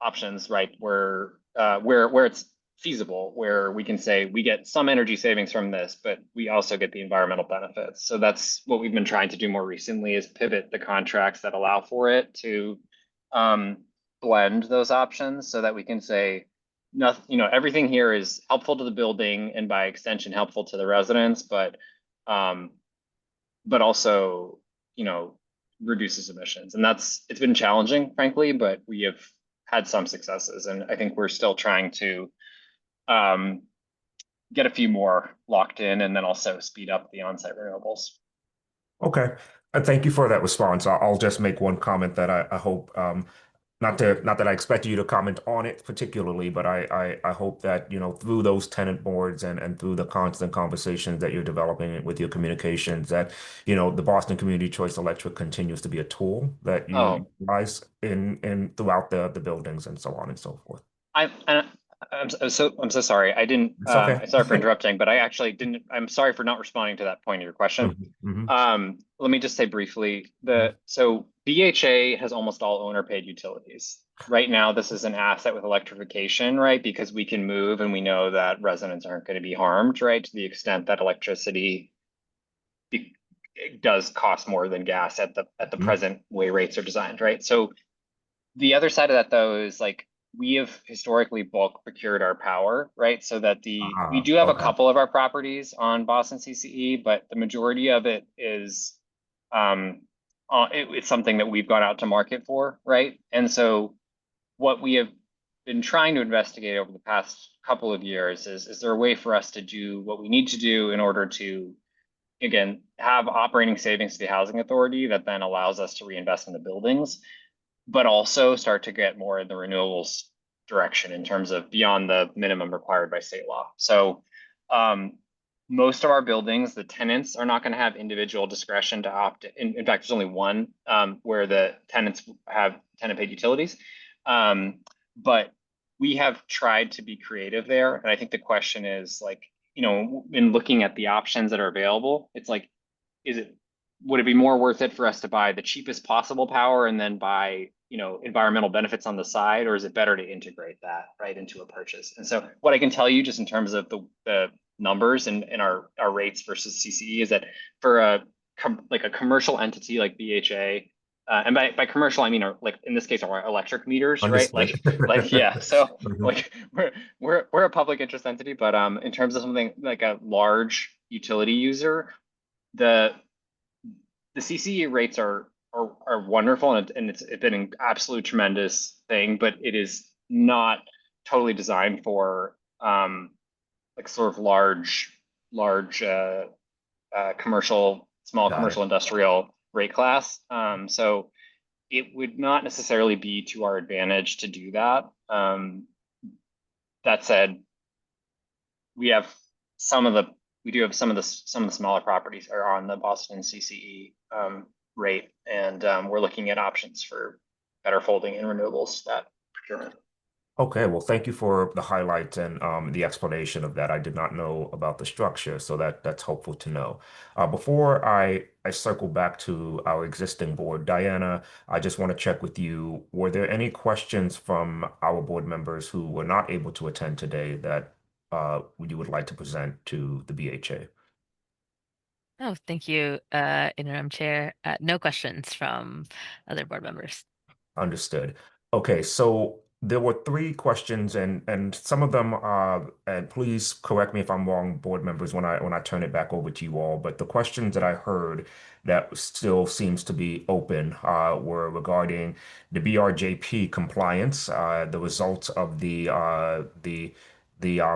options, right, where it's feasible, where we can say we get some energy savings from this, but we also get the environmental benefits. So that's what we've been trying to do more recently, is pivot the contracts that allow for it to blend those options, so that we can say, everything here is helpful to the building and by extension helpful to the residents, but also, reduces emissions. And it's been challenging, frankly, but we have had some successes. And I think we're still trying to get a few more locked in, and then also speed up the on-site renewables. Okay. Thank you for that response. I'll just make one comment that I hope, not that I expect you to comment on it particularly, but I hope that, through those tenant boards and through the constant conversations that you're developing with your communications, that, the Boston Community Choice Electric continues to be a tool that you utilize in throughout the buildings and so on and so forth. I'm so sorry. I didn't. It's okay. I'm sorry for interrupting, but I actually didn't. I'm sorry for not responding to that point of your question. Let me just say briefly, so BHA has almost all owner-paid utilities. Right now, this is an asset with electrification, right? Because we can move, and we know that residents aren't going to be harmed, right? To the extent that electricity does cost more than gas at the present way rates are designed, right? So the other side of that, though, is like, we have historically bulk procured our power, right? So that we do have a couple of our properties on Boston CCE, but the majority of it is it's something that we've gone out to market for, right? And so what we have been trying to investigate over the past couple of years is there a way for us to do what we need to do in order to, again, have operating savings to the housing authority that then allows us to reinvest in the buildings, but also start to get more in the renewables direction in terms of beyond the minimum required by state law. So most of our buildings, the tenants are not going to have individual discretion to opt in. In fact, there's only one where the tenants have tenant-paid utilities. But we have tried to be creative there. And I think the question is, like, in looking at the options that are available, it's like, would it be more worth it for us to buy the cheapest possible power and then buy, environmental benefits on the side, or is it better to integrate that right into a purchase? And so what I can tell you, just in terms of the numbers and our rates versus CCE, is that for a commercial entity like BHA, and by commercial I mean in this case our electric meters, right? Yeah. So like we're a public interest entity, but in terms of something like a large utility user, the CCE rates are wonderful, and it's been an absolute tremendous thing, but it is not totally designed for like sort of large commercial, small commercial industrial rate class. So it would not necessarily be to our advantage to do that. That said, we do have some of the smaller properties are on the Boston CCE rate. And we're looking at options for better folding in renewables, that procurement. Okay, well, thank you for the highlight and the explanation of that. I did not know about the structure, so that's helpful to know. Before I circle back to our existing board, Diana, I just want to check with you. Were there any questions from our board members who were not able to attend today that you would like to present to the BHA? Oh, thank you, Interim Chair. No questions from other board members. Understood. Okay, so there were three questions, and some of them and please correct me if I'm wrong, board members, when I turn it back over to you all. But the questions that I heard that still seems to be open were regarding the BRJP compliance, the results of the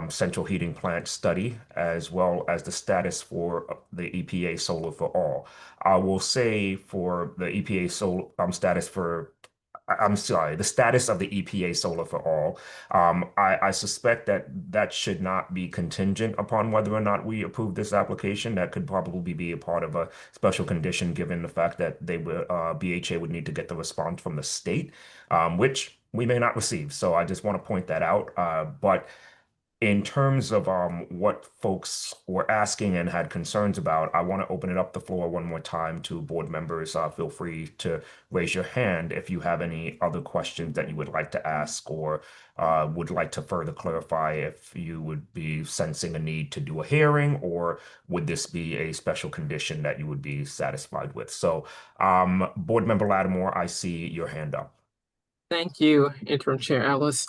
central heating plant study, as well as the status for the EPA Solar for All. I will say for the EPA Solar status for I'm sorry, the status of the EPA Solar for All. I suspect that that should not be contingent upon whether or not we approve this application. That could probably be a part of a special condition, given the fact that BHA would need to get the response from the state, which we may not receive. So I just want to point that out. But in terms of what folks were asking and had concerns about, I want to open it up the floor one more time to board members. Feel free to raise your hand if you have any other questions that you would like to ask or would like to further clarify if you would be sensing a need to do a hearing, or would this be a special condition that you would be satisfied with. So, Board Member Lattimore, I see your hand up. Thank you, Interim Chair Ellis.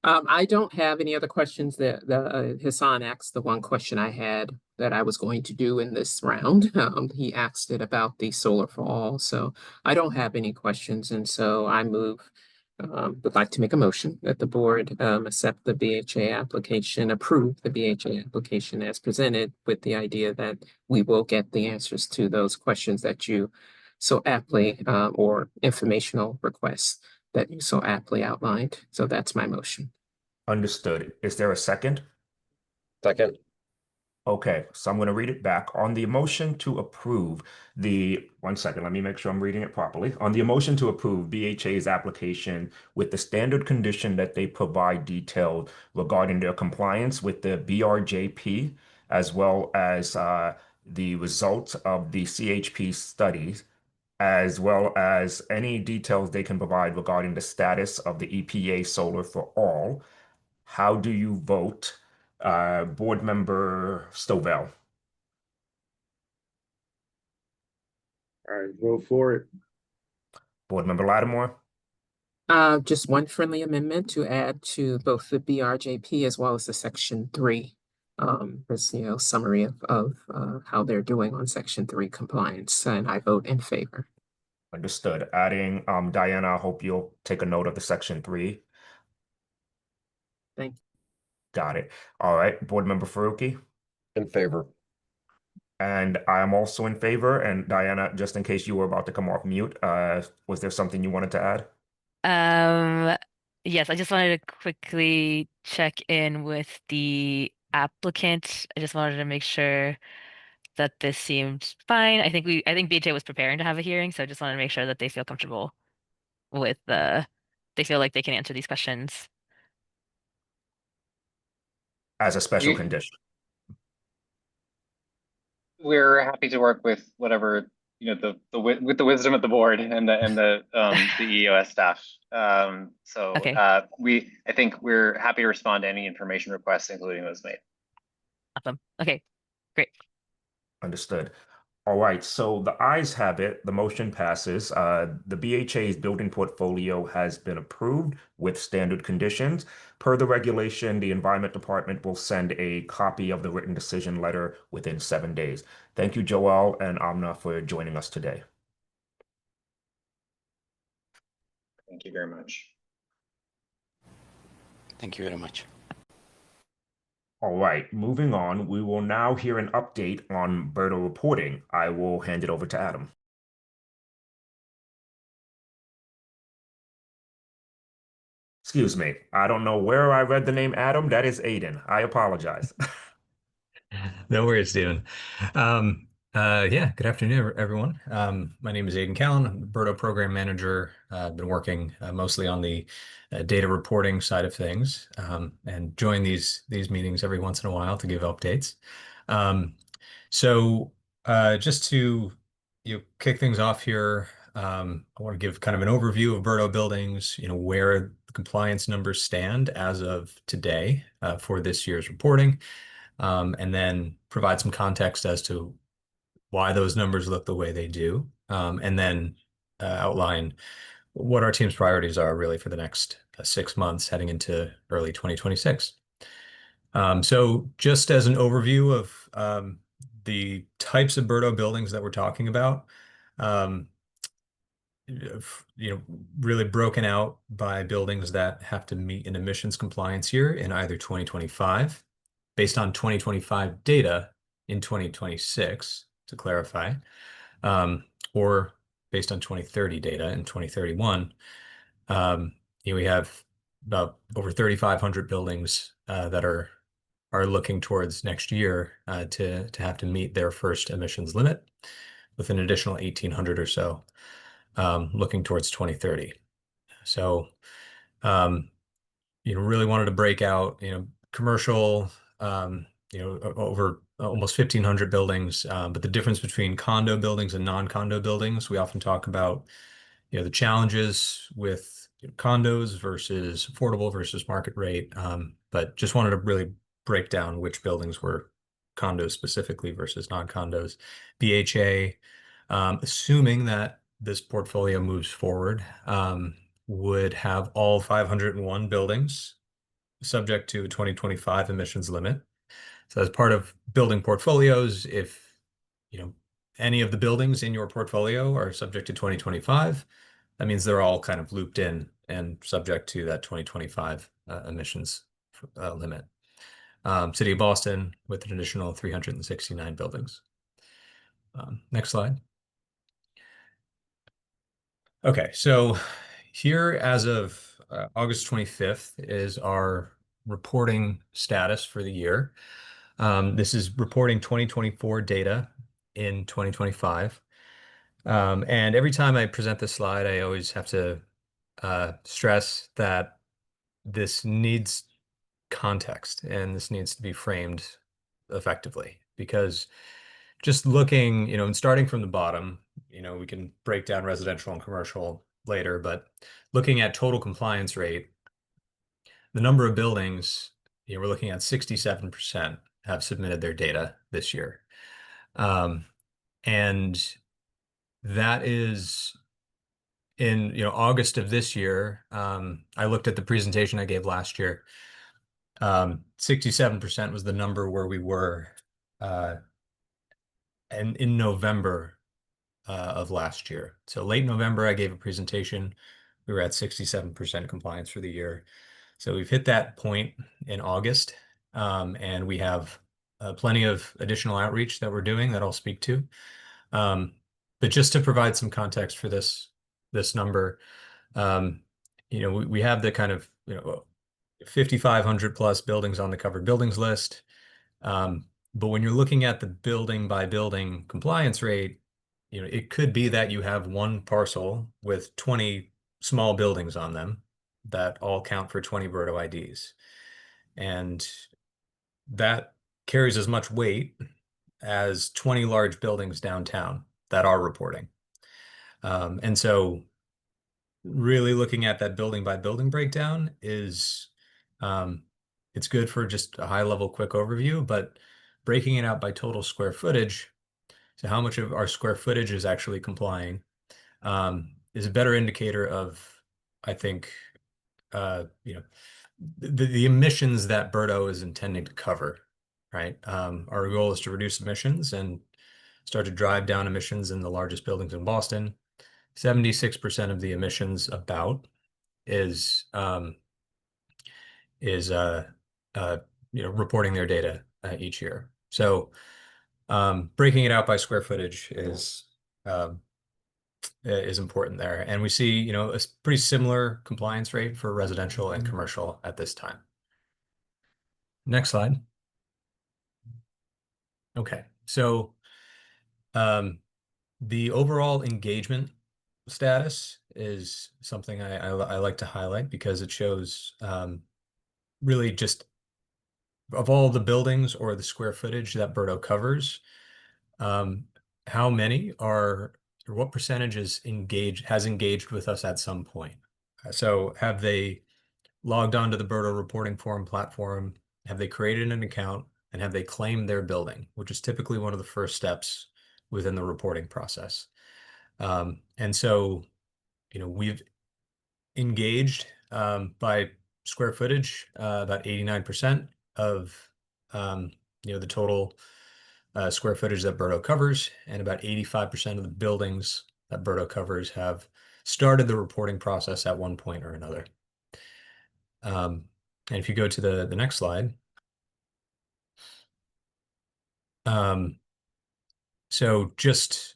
I don't have any other questions. Hassan asked the one question I had that I was going to do in this round. He asked it about the solar for all, so I don't have any questions, and so I would like to make a motion that the board accept the BHA application, approve the BHA application as presented, with the idea that we will get the answers to those questions that you so aptly or informational requests that you so aptly outlined. So that's my motion. Understood. Is there a second? Second. Okay, so I'm going to read it back. On the motion to approve one second, let me make sure I'm reading it properly. On the motion to approve BHA's application with the standard condition that they provide detail regarding their compliance with the BRJP, as well as the results of the CHP studies, as well as any details they can provide regarding the status of the EPA Solar for All. How do you vote? Board Member Stovall. I vote for it. Board Member Lattimore. Just one friendly amendment to add to both the BRJP as well as the Section 3. This, summary of how they're doing on Section 3 compliance, and I vote in favor. Understood. Adding, Diana, I hope you'll take a note of the Section 3. Thank you. Got it. All right. Board Member Faruqi. In favor. And I am also in favor. And Diana, just in case you were about to come off mute, was there something you wanted to add? Yes, I just wanted to quickly check in with the applicant. I just wanted to make sure that this seemed fine. I think BHA was preparing to have a hearing, so I just wanted to make sure that they feel comfortable with they feel like they can answer these questions. As a special You- condition. We're happy to work with whatever, with the wisdom of the board and the EOS staff. Okay. I think we're happy to respond to any information requests, including those made. Awesome. Okay, great. Understood. All right, so the ayes have it. The motion passes. The BHA's building portfolio has been approved with standard conditions. Per the regulation, the Environment Department will send a copy of the written decision letter within 7 days. Thank you, Joel and Amna, for joining us today. Thank you very much. Thank you very much. All right, moving on, we will now hear an update on BERDO reporting. I will hand it over to Adam. Excuse me, I don't know where I read the name Adam. That is Aiden. I apologize. No worries, Stephen. Yeah, good afternoon, everyone. My name is Aiden Callan. I'm the BERDO program manager. I've been working mostly on the data reporting side of things, and join these meetings every once in a while to give updates. So just to kick things off here, I want to give kind of an overview of BERDO buildings, where the compliance numbers stand as of today for this year's reporting, and then provide some context as to why those numbers look the way they do, and then outline what our team's priorities are really for the next 6 months heading into early 2026. So just as an overview of the types of BERDO buildings that we're talking about, um, really broken out by buildings that have to meet an emissions compliance year in either 2025, based on 2025 data in 2026, to clarify, or based on 2030 data in 2031. We have about over 3,500 buildings that are looking towards next year to have to meet their first emissions limit, with an additional 1,800 or so looking towards 2030. So, really wanted to break out, commercial, over almost 1,500 buildings, but the difference between condo buildings and non-condo buildings, we often talk about, the challenges with condos versus affordable versus market rate. But just wanted to really break down which buildings were condos specifically versus non-condos. BHA, assuming that this portfolio moves forward, would have all 501 buildings subject to a 2025 emissions limit. So as part of building portfolios, if any of the buildings in your portfolio are subject to 2025, that means they're all kind of looped in and subject to that 2025 emissions limit. City of Boston with an additional 369 buildings. Next slide. Okay, so here as of August 25th is our reporting status for the year. This is reporting 2024 data in 2025. And every time I present this slide, I always have to stress that this needs context and this needs to be framed effectively, because just looking, and starting from the bottom, we can break down residential and commercial later, but looking at total compliance rate, the number of buildings, we're looking at 67% have submitted their data this year. And that is in August of this year. I looked at the presentation I gave last year. 67% was the number where we were and in November of last year. So late November, I gave a presentation. We were at 67% compliance for the year. So we've hit that point in August, and we have plenty of additional outreach that we're doing that I'll speak to. But just to provide some context for this number, we have the kind of 5,500 plus buildings on the covered buildings list. But when you're looking at the building by building compliance rate, it could be that you have one parcel with 20 small buildings on them that all count for 20 BERDO IDs. And that carries as much weight as 20 large buildings downtown that are reporting. And so really looking at that building by building breakdown is, it's good for just a high level quick overview, but breaking it out by total square footage, so how much of our square footage is actually complying, is a better indicator of, I think, the emissions that BERDO is intending to cover, right? Our goal is to reduce emissions and start to drive down emissions in the largest buildings in Boston. 76% of the emissions is reporting their data each year. So breaking it out by square footage is important there. And we see, a pretty similar compliance rate for residential and commercial at this time. Next slide. Okay, so The overall engagement status is something I like to highlight because it shows really just of all the buildings or the square footage that BERDO covers, how many are or what percentage has engaged with us at some point. So have they logged onto the BERDO reporting forum platform? Have they created an account and have they claimed their building, which is typically one of the first steps within the reporting process. And so, we've engaged by square footage, about 89% of, the total square footage that BERDO covers, and about 85% of the buildings that BERDO covers have started the reporting process at one point or another. And if you go to the next slide, so just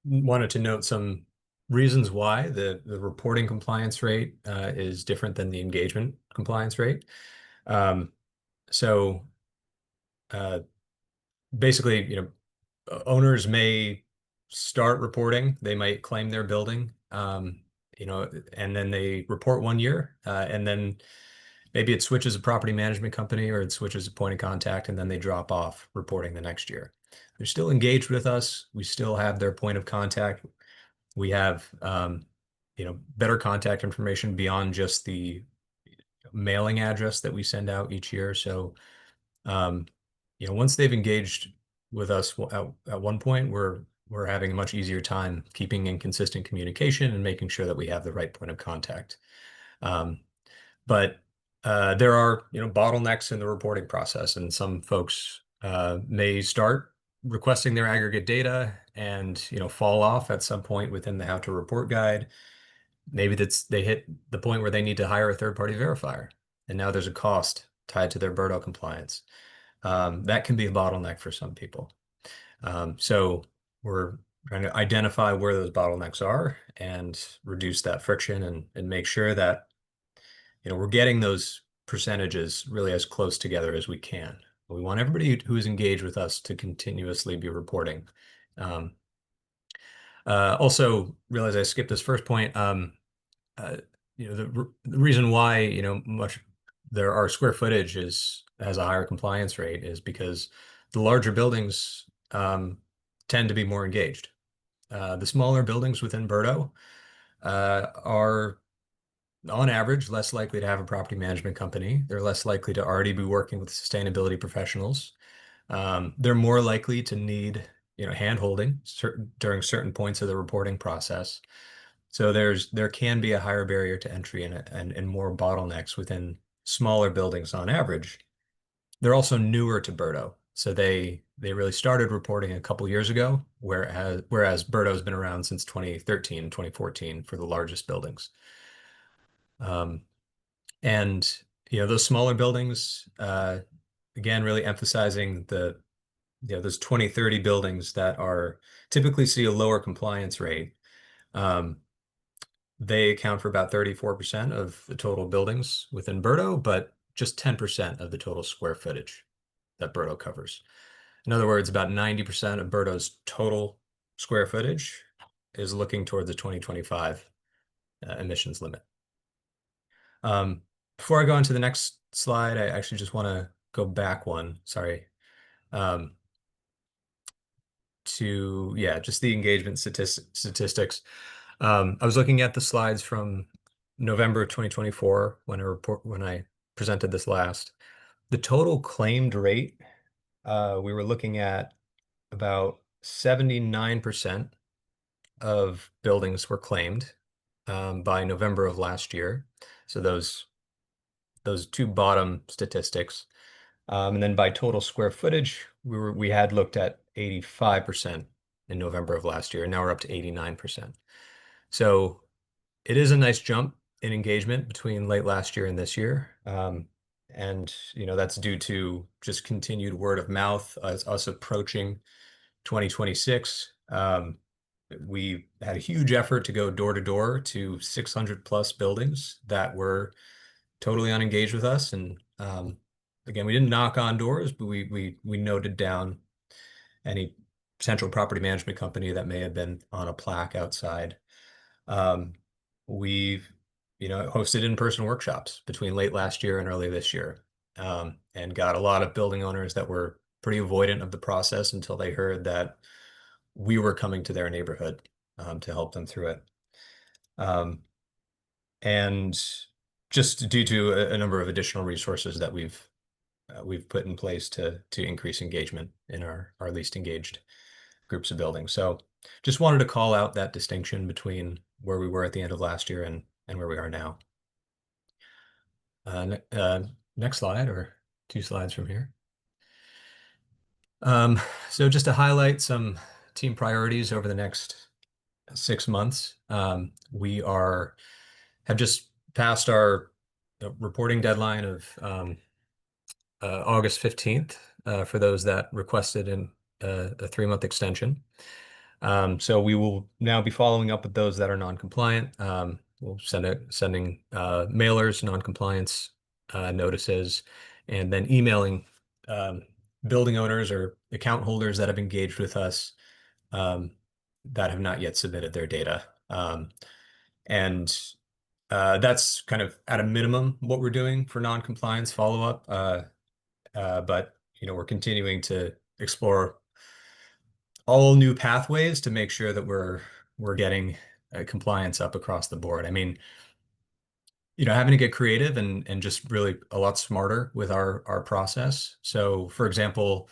wanted to note some reasons why the reporting compliance rate is different than the engagement compliance rate. So basically, owners may start reporting, they might claim their building, and then they report 1 year, and then maybe it switches a property management company or it switches a point of contact, and then they drop off reporting the next year. They're still engaged with us. We still have their point of contact. We have, better contact information beyond just the mailing address that we send out each year. So, once they've engaged with us at one point, we're having a much easier time keeping in consistent communication and making sure that we have the right point of contact. But there are, bottlenecks in the reporting process, and some folks may start requesting their aggregate data and, fall off at some point within the how to report guide. Maybe they hit the point where they need to hire a third-party verifier, and now there's a cost tied to their BERDO compliance. That can be a bottleneck for some people. So we're trying to identify where those bottlenecks are and reduce that friction and make sure that, we're getting those percentages really as close together as we can. We want everybody who is engaged with us to continuously be reporting. Also, realize I skipped this first point. The reason why our square footage has a higher compliance rate is because the larger buildings tend to be more engaged. The smaller buildings within BERDO are on average less likely to have a property management company. They're less likely to already be working with sustainability professionals. They're more likely to need hand-holding during certain points of the reporting process. So there can be a higher barrier to entry and more bottlenecks within smaller buildings on average. They're also newer to BERDO. So they really started reporting a couple years ago, whereas BERDO has been around since 2013, 2014 for the largest buildings. And those smaller buildings, again, really emphasizing those 20, 30 buildings that are typically see a lower compliance rate. They account for about 34% of the total buildings within BERDO, but just 10% of the total square footage that BERDO covers. In other words, about 90% of BERDO's total square footage is looking toward the 2025 emissions limit. Before I go on to the next slide, I actually just want to go back one, sorry, to, just the engagement statistics. I was looking at the slides from November 2024 when I presented this last. The total claimed rate, we were looking at about 79% of buildings were claimed by November of last year. So those two bottom statistics. And then by total square footage, we had looked at 85% in November of last year, and now we're up to 89%. So it is a nice jump in engagement between late last year and this year. And that's due to just continued word of mouth, us approaching 2026. We had a huge effort to go door to door to 600 plus buildings that were totally unengaged with us. And again, we didn't knock on doors, but we noted down any central property management company that may have been on a plaque outside. We've, hosted in-person workshops between late last year and early this year, and got a lot of building owners that were pretty avoidant of the process until they heard that we were coming to their neighborhood to help them through it. And just due to a number of additional resources that we've put in place to increase engagement in our least engaged groups of buildings. So just wanted to call out that distinction between where we were at the end of last year and where we are now. Next slide, or 2 slides from here. So just to highlight some team priorities over the next 6 months, we have just passed our reporting deadline of August 15th for those that requested a 3-month extension. So we will now be following up with those that are non-compliant. We'll sending mailers, non-compliance notices, and then emailing building owners or account holders that have engaged with us that have not yet submitted their data. And that's kind of at a minimum what we're doing for non-compliance follow-up. But we're continuing to explore all new pathways to make sure that we're getting compliance up across the board. I mean, having to get creative and just really a lot smarter with our process. So, for example,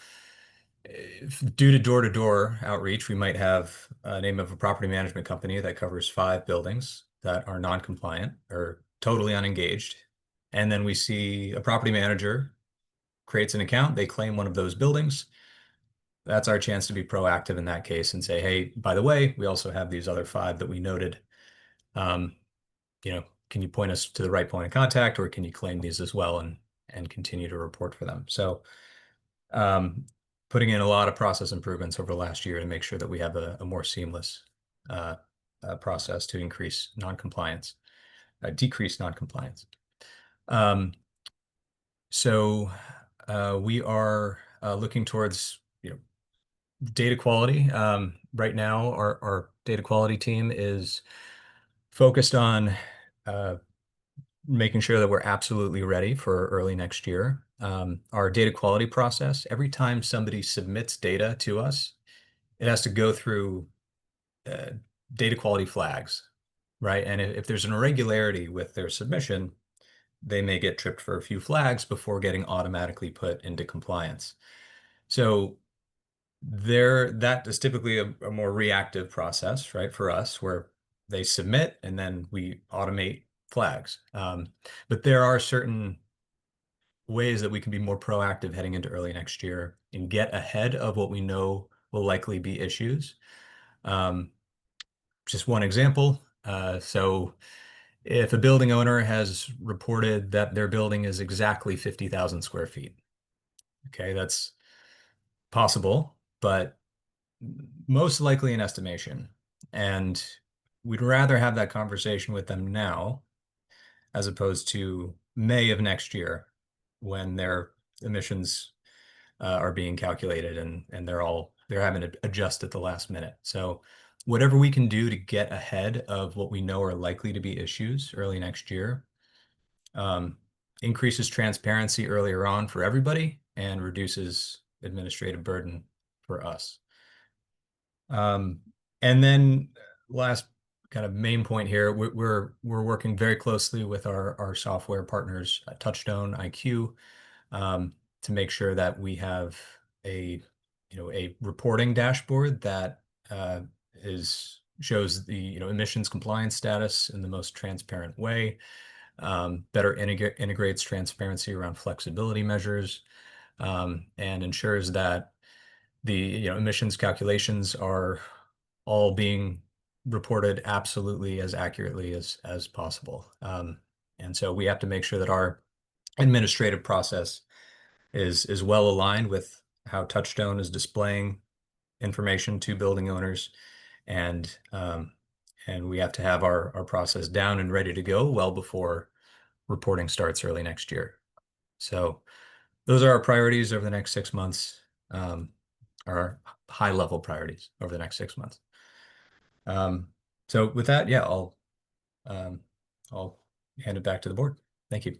due to door-to-door outreach, we might have a name of a property management company that covers 5 buildings that are non-compliant or totally unengaged. And then we see a property manager creates an account, they claim one of those buildings. That's our chance to be proactive in that case and say, hey, by the way, we also have these other 5 that we noted. Can you point us to the right point of contact, or can you claim these as well and continue to report for them? So putting in a lot of process improvements over the last year to make sure that we have a more seamless process to increase non-compliance, decrease non-compliance. So we are looking towards data quality. Right now, our data quality team is focused on making sure that we're absolutely ready for early next year. Our data quality process, every time somebody submits data to us, it has to go through data quality flags, right? And if there's an irregularity with their submission, they may get tripped for a few flags before getting automatically put into compliance. So that is typically a more reactive process, right, for us, where they submit and then we automate flags. But there are certain ways that we can be more proactive heading into early next year and get ahead of what we know will likely be issues. Just one example. So if a building owner has reported that their building is exactly 50,000 square feet, okay, that's possible, but most likely an estimation. And we'd rather have that conversation with them now as opposed to May of next year when their emissions are being calculated and they're having to adjust at the last minute. So whatever we can do to get ahead of what we know are likely to be issues early next year increases transparency earlier on for everybody and reduces administrative burden for us. And then last kind of main point here, we're working very closely with our software partners, Touchstone, IQ, to make sure that we have a reporting dashboard that shows the emissions compliance status in the most transparent way, better integrates transparency around flexibility measures, and ensures that the emissions calculations are all being reported absolutely as accurately as possible. And so we have to make sure that our administrative process is well aligned with how Touchstone is displaying information to building owners, and we have to have our process down and ready to go well before reporting starts early next year. So those are our priorities over the next 6 months. our high level priorities over the next 6 months. So with that, yeah, I'll hand it back to the board. Thank you.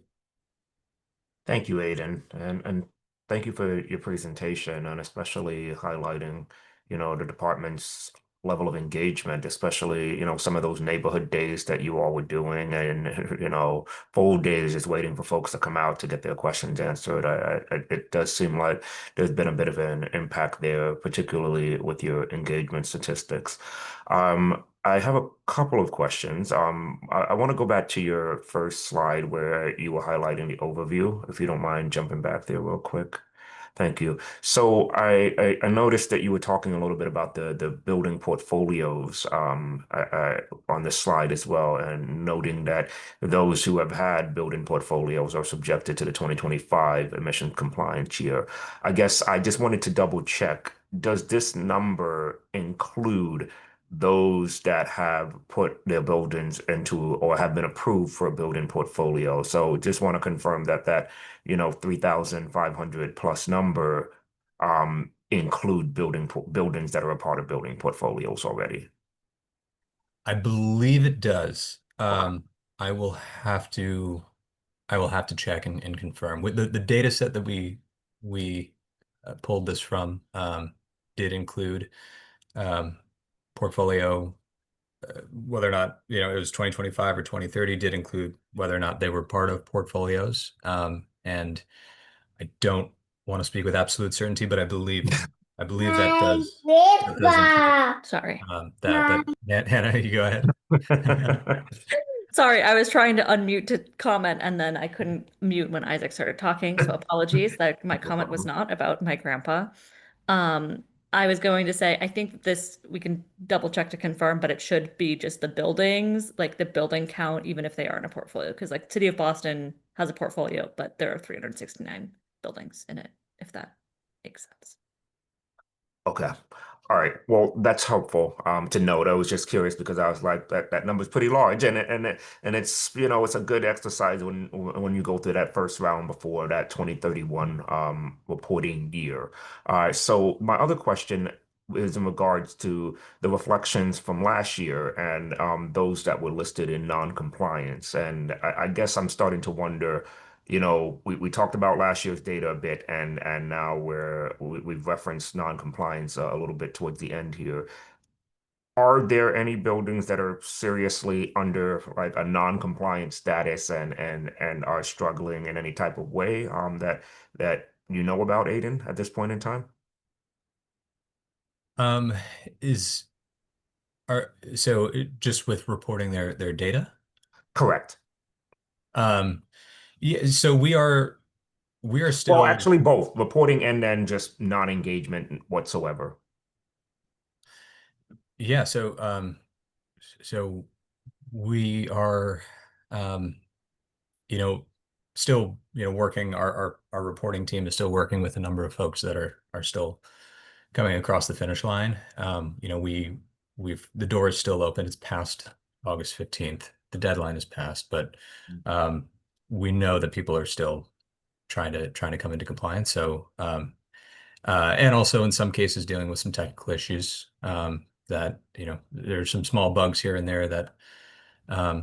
Thank you, Aiden, and thank you for your presentation and especially highlighting, the department's level of engagement, especially, some of those neighborhood days that you all were doing and, full days just waiting for folks to come out to get their questions answered. It does seem like there's been a bit of an impact there, particularly with your engagement statistics. I have a couple of questions. I want to go back to your first slide where you were highlighting the overview, if you don't mind jumping back there real quick. Thank you. So I noticed that you were talking a little bit about the building portfolios on the slide as well, and noting that those who have had building portfolios are subjected to the 2025 emission compliance year. I guess I just wanted to double check. Does this number include those that have put their buildings into or have been approved for a building portfolio? So just want to confirm that 3,500 plus number include buildings that are a part of building portfolios already. I believe it does. I will have to check and confirm. With the data set that we pulled this from did include portfolio, whether or not it was 2025 or 2030, did include whether or not they were part of portfolios. And I don't want to speak with absolute certainty, but I believe that does include Sorry. that. But Hannah, you go ahead. Sorry, I was trying to unmute to comment and then I couldn't mute when Isaac started talking, so apologies that my comment was not about my grandpa. I was going to say, I think this, we can double check to confirm, but it should be just the buildings, like the building count, even if they are in a portfolio, because like City of Boston has a portfolio, but there are 369 buildings in it, if that makes sense. Okay. All right. Well, that's helpful to note. I was just curious because I was like, that number's pretty large, and it's it's a good exercise when you go through that first round before that 2031 reporting year. So my other question is in regards to the reflections from last year and those that were listed in non-compliance, and I guess I'm starting to wonder. We talked about last year's data a bit, and now we've referenced non-compliance a little bit towards the end here. Are there any buildings that are seriously under like a non-compliant status and are struggling in any type of way that you know about, Aiden, at this point in time? So just with reporting their data? Correct. Yeah, so we are still. Well, actually both reporting and then just non-engagement whatsoever. Yeah, so we are still working. Our reporting team is still working with a number of folks that are still coming across the finish line. The door is still open. It's past August 15th. The deadline is passed, but we know that people are still trying to come into compliance. So and also in some cases dealing with some technical issues that there's some small bugs here and there that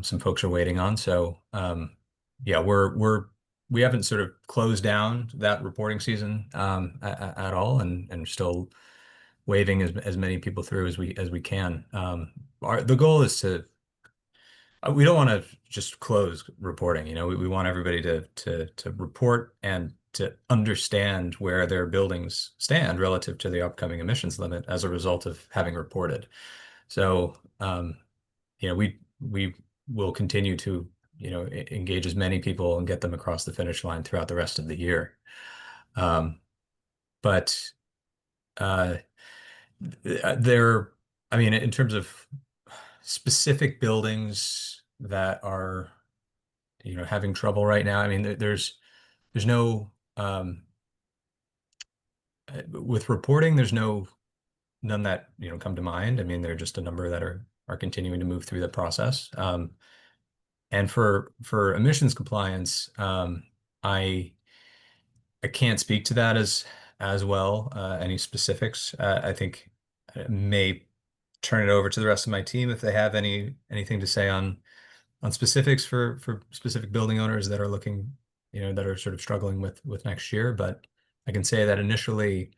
some folks are waiting on. So yeah, we haven't sort of closed down that reporting season at all, and still waving as many people through as we can. The goal is to we don't want to just close reporting. We want everybody to report and to understand where their buildings stand relative to the upcoming emissions limit as a result of having reported. So we will continue to engage as many people and get them across the finish line throughout the rest of the year. But in terms of specific buildings that are having trouble right now, there's no with reporting, there's none that come to mind. There are just a number that are continuing to move through the process. And for emissions compliance, I can't speak to that as as well. Any specifics? I think I may turn it over to the rest of my team if they have anything to say on specifics for specific building owners that are looking, that are sort of struggling with next year. But I can say that initially,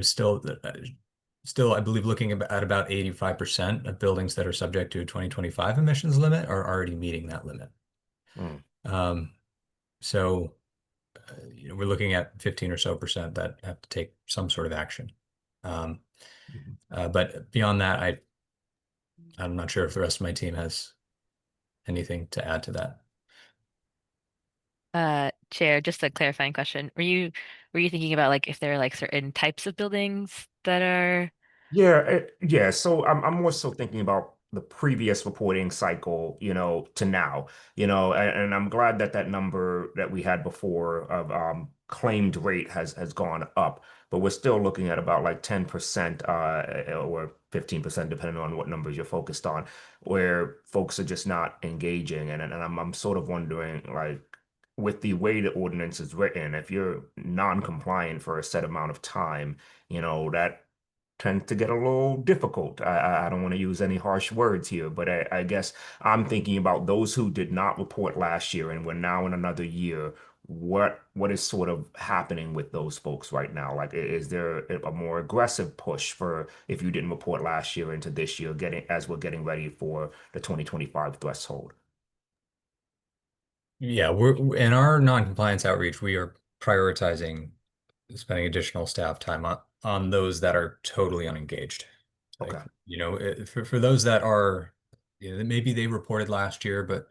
still, I believe looking at about 85% of buildings that are subject to a 2025 emissions limit are already meeting that limit. So, we're looking at 15 or so percent that have to take some sort of action. But beyond that, I'm not sure if the rest of my team has anything to add to that. Chair, just a clarifying question. Were you thinking about like if there are like certain types of buildings that are Yeah. So I'm more so thinking about the previous reporting cycle, to now, and I'm glad that that number that we had before of claimed rate has gone up, but we're still looking at about like 10% or 15%, depending on what numbers you're focused on, where folks are just not engaging, and I'm sort of wondering like. With the way the ordinance is written, if you're non-compliant for a set amount of time, that tends to get a little difficult. I don't want to use any harsh words here, but I guess I'm thinking about those who did not report last year and we're now in another year. What is sort of happening with those folks right now? Like, is there a more aggressive push for if you didn't report last year into this year, as we're getting ready for the 2025 threshold? Yeah, we're in our non-compliance outreach, we are prioritizing spending additional staff time on those that are totally unengaged. Like, Okay. for those that are, maybe they reported last year, but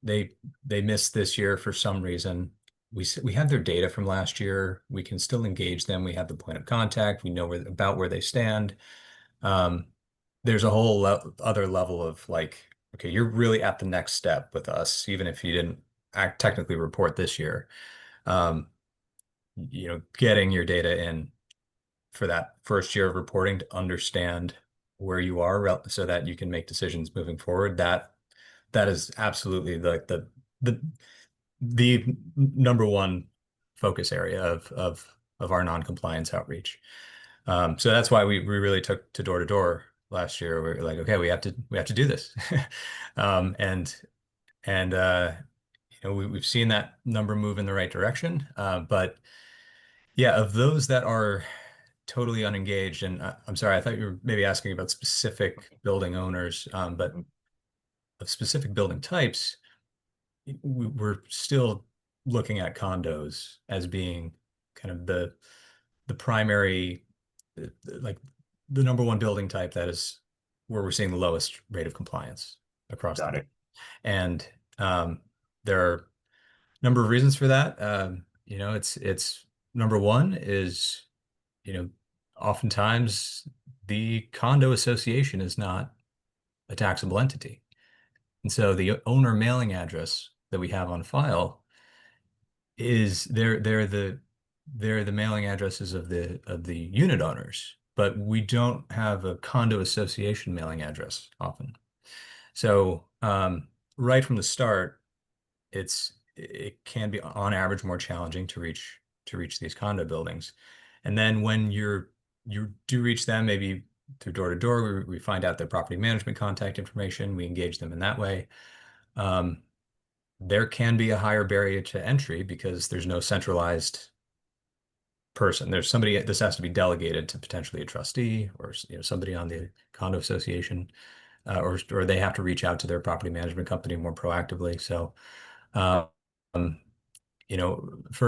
they missed this year for some reason. We have their data from last year. We can still engage them. We have the point of contact. We know about where they stand. There's a whole other level of like, okay, you're really at the next step with us, even if you didn't technically report this year. Getting your data in for that first year of reporting to understand where you are so that you can make decisions moving forward. That is absolutely like the number one focus area of our non-compliance outreach. So that's why we really took to door to door last year. We're like, okay, we have to do this. We've seen that number move in the right direction. But yeah, of those that are totally unengaged, and I'm sorry, I thought you were maybe asking about specific building owners, but of specific building types, we're still looking at condos as being kind of the primary, like the number one building type that is where we're seeing the lowest rate of compliance across the Got board. it. And there are a number of reasons for that. It's number one is, oftentimes the condo association is not a taxable entity. And so the owner mailing address that we have on file is they're the mailing addresses of the unit owners, but we don't have a condo association mailing address often. So right from the start, it can be on average more challenging to reach these condo buildings. And then when you do reach them, maybe through door to door, we find out their property management contact information, we engage them in that way. There can be a higher barrier to entry because there's no centralized person. There's somebody, this has to be delegated to potentially a trustee or somebody on the condo association, or they have to reach out to their property management company more proactively. So, for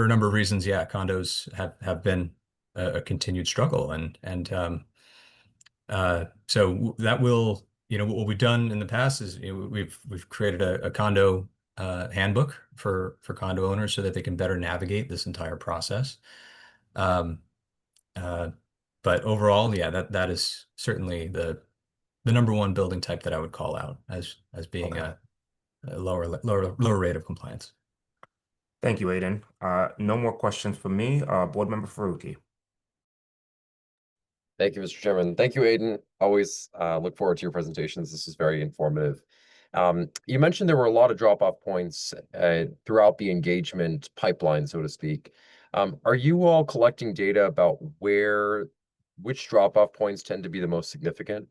a number of reasons, yeah, condos have been a continued struggle, and so that will, what we've done in the past is we've created a condo handbook for condo owners so that they can better navigate this entire process. But overall, yeah, that is certainly the number one building type that I would call out as being Okay. a lower rate of compliance. Thank you, Aiden. No more questions for me. Board Member Faruqi. Thank you, Mr. Chairman. Thank you, Aiden. Always look forward to your presentations. This is very informative. You mentioned there were a lot of drop-off points throughout the engagement pipeline, so to speak. Are you all collecting data about which drop-off points tend to be the most significant?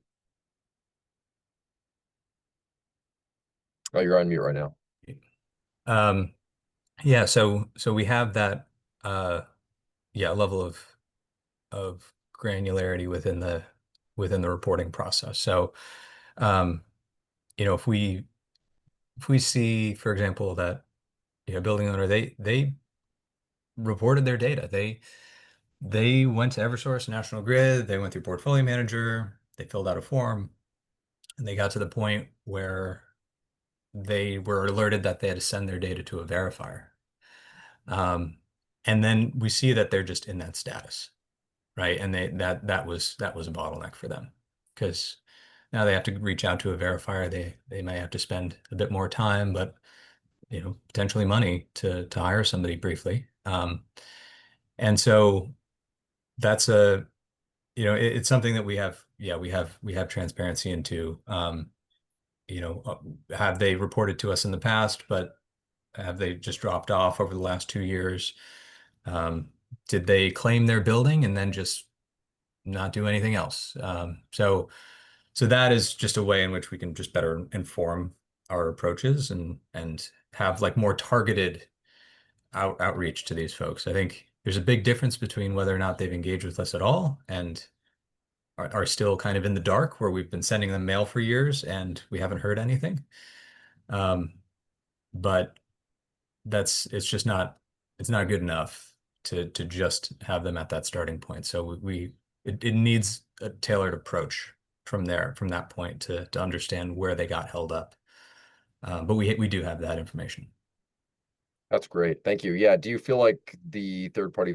Oh, you're on mute right now. Yeah, so we have that level of granularity within the reporting process. So if we see, for example, that building owner, they reported their data. They went to Eversource, National Grid, they went through Portfolio Manager, they filled out a form, and they got to the point where they were alerted that they had to send their data to a verifier. And then we see that they're just in that status, right? And that was a bottleneck for them, because now they have to reach out to a verifier. They might have to spend a bit more time, but potentially money to hire somebody briefly. And so that's it's something that we have transparency into. Have they reported to us in the past, but have they just dropped off over the last 2 years? Did they claim their building and then just not do anything else? So that is just a way in which we can just better inform our approaches and have like more targeted outreach to these folks. I think there's a big difference between whether or not they've engaged with us at all and are still kind of in the dark, where we've been sending them mail for years and we haven't heard anything. But it's not good enough to just have them at that starting point. So it needs a tailored approach from that point to understand where they got held up. But we do have that information. That's great. Thank you. Yeah. Do you feel like the third-party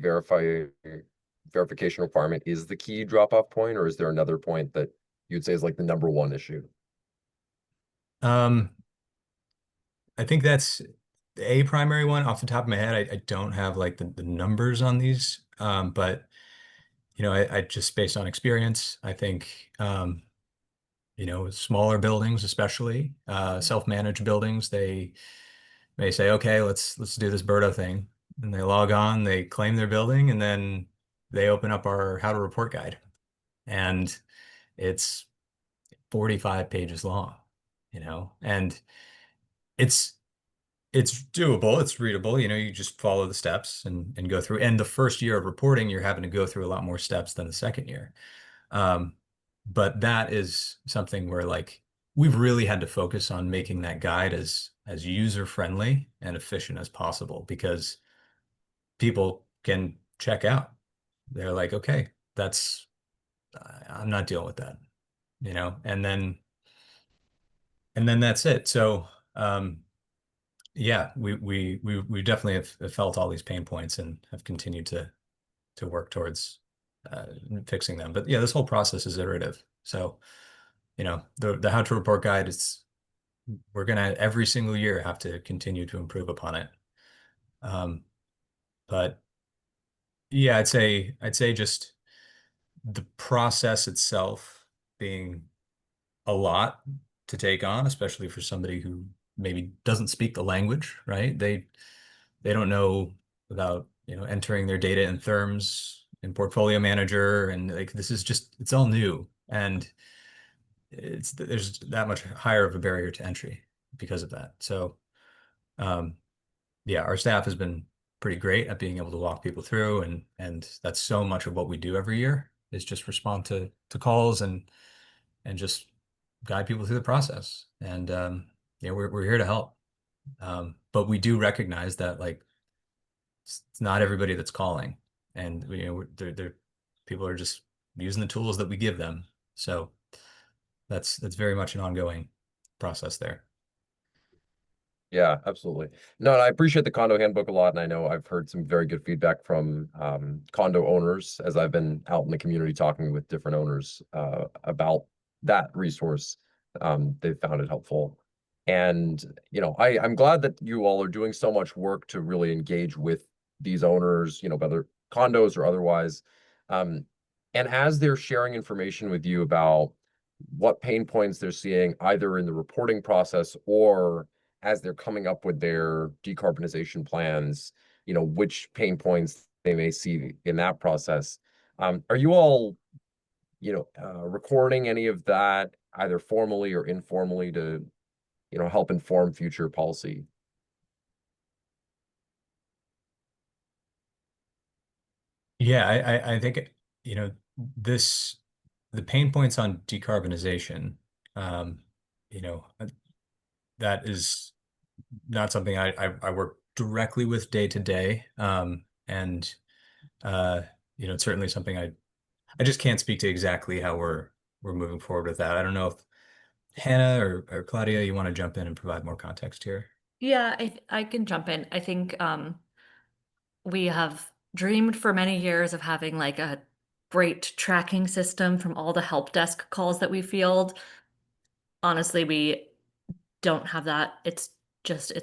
verification requirement is the key drop-off point, or is there another point that you'd say is like the number one issue? I think that's a primary one. Off the top of my head, I don't have like the numbers on these, but I just, based on experience, I think smaller buildings, especially self-managed buildings, they may say, okay, let's do this BERDO thing, and they log on, they claim their building, and then they open up our how to report guide, and it's 45 pages long, and it's doable, it's readable, you just follow the steps and go through. And the first year of reporting, you're having to go through a lot more steps than the second year. But that is something where like we've really had to focus on making that guide as user friendly and efficient as possible, because people can check out. They're like, okay, I'm not dealing with that, and then that's it. So yeah, we definitely have felt all these pain points and have continued to work towards fixing them. But yeah, this whole process is iterative. So the how to report guide we're gonna every single year have to continue to improve upon it. But yeah, I'd say just the process itself being a lot to take on, especially for somebody who maybe doesn't speak the language, right? They don't know about entering their data in Therms in Portfolio Manager, and like it's all new, and there's that much higher of a barrier to entry because of that. So yeah, our staff has been pretty great at being able to walk people through, and that's so much of what we do every year, is just respond to calls and just guide people through the process. And we're here to help. But we do recognize that like it's not everybody that's calling, and people are just using the tools that we give them. So that's very much an ongoing process there. Yeah, absolutely. No, and I appreciate the condo handbook a lot, and I know I've heard some very good feedback from condo owners as I've been out in the community talking with different owners about that resource. They've found it helpful. And I'm glad that you all are doing so much work to really engage with these owners, whether condos or otherwise. And as they're sharing information with you about what pain points they're seeing, either in the reporting process or as they're coming up with their decarbonization plans, which pain points they may see in that process. Are you all, recording any of that either formally or informally to, help inform future policy? Yeah, I think, the pain points on decarbonization, um, you know, uh, that is not something I work directly with day to day. And uh, it's certainly something I just can't speak to exactly how we're moving forward with that. I don't know if Hannah or Claudia, you want to jump in and provide more context here. Yeah, I can jump in. I think we have dreamed for many years of having like a great tracking system from all the help desk calls that we field. Honestly, we don't have that. It's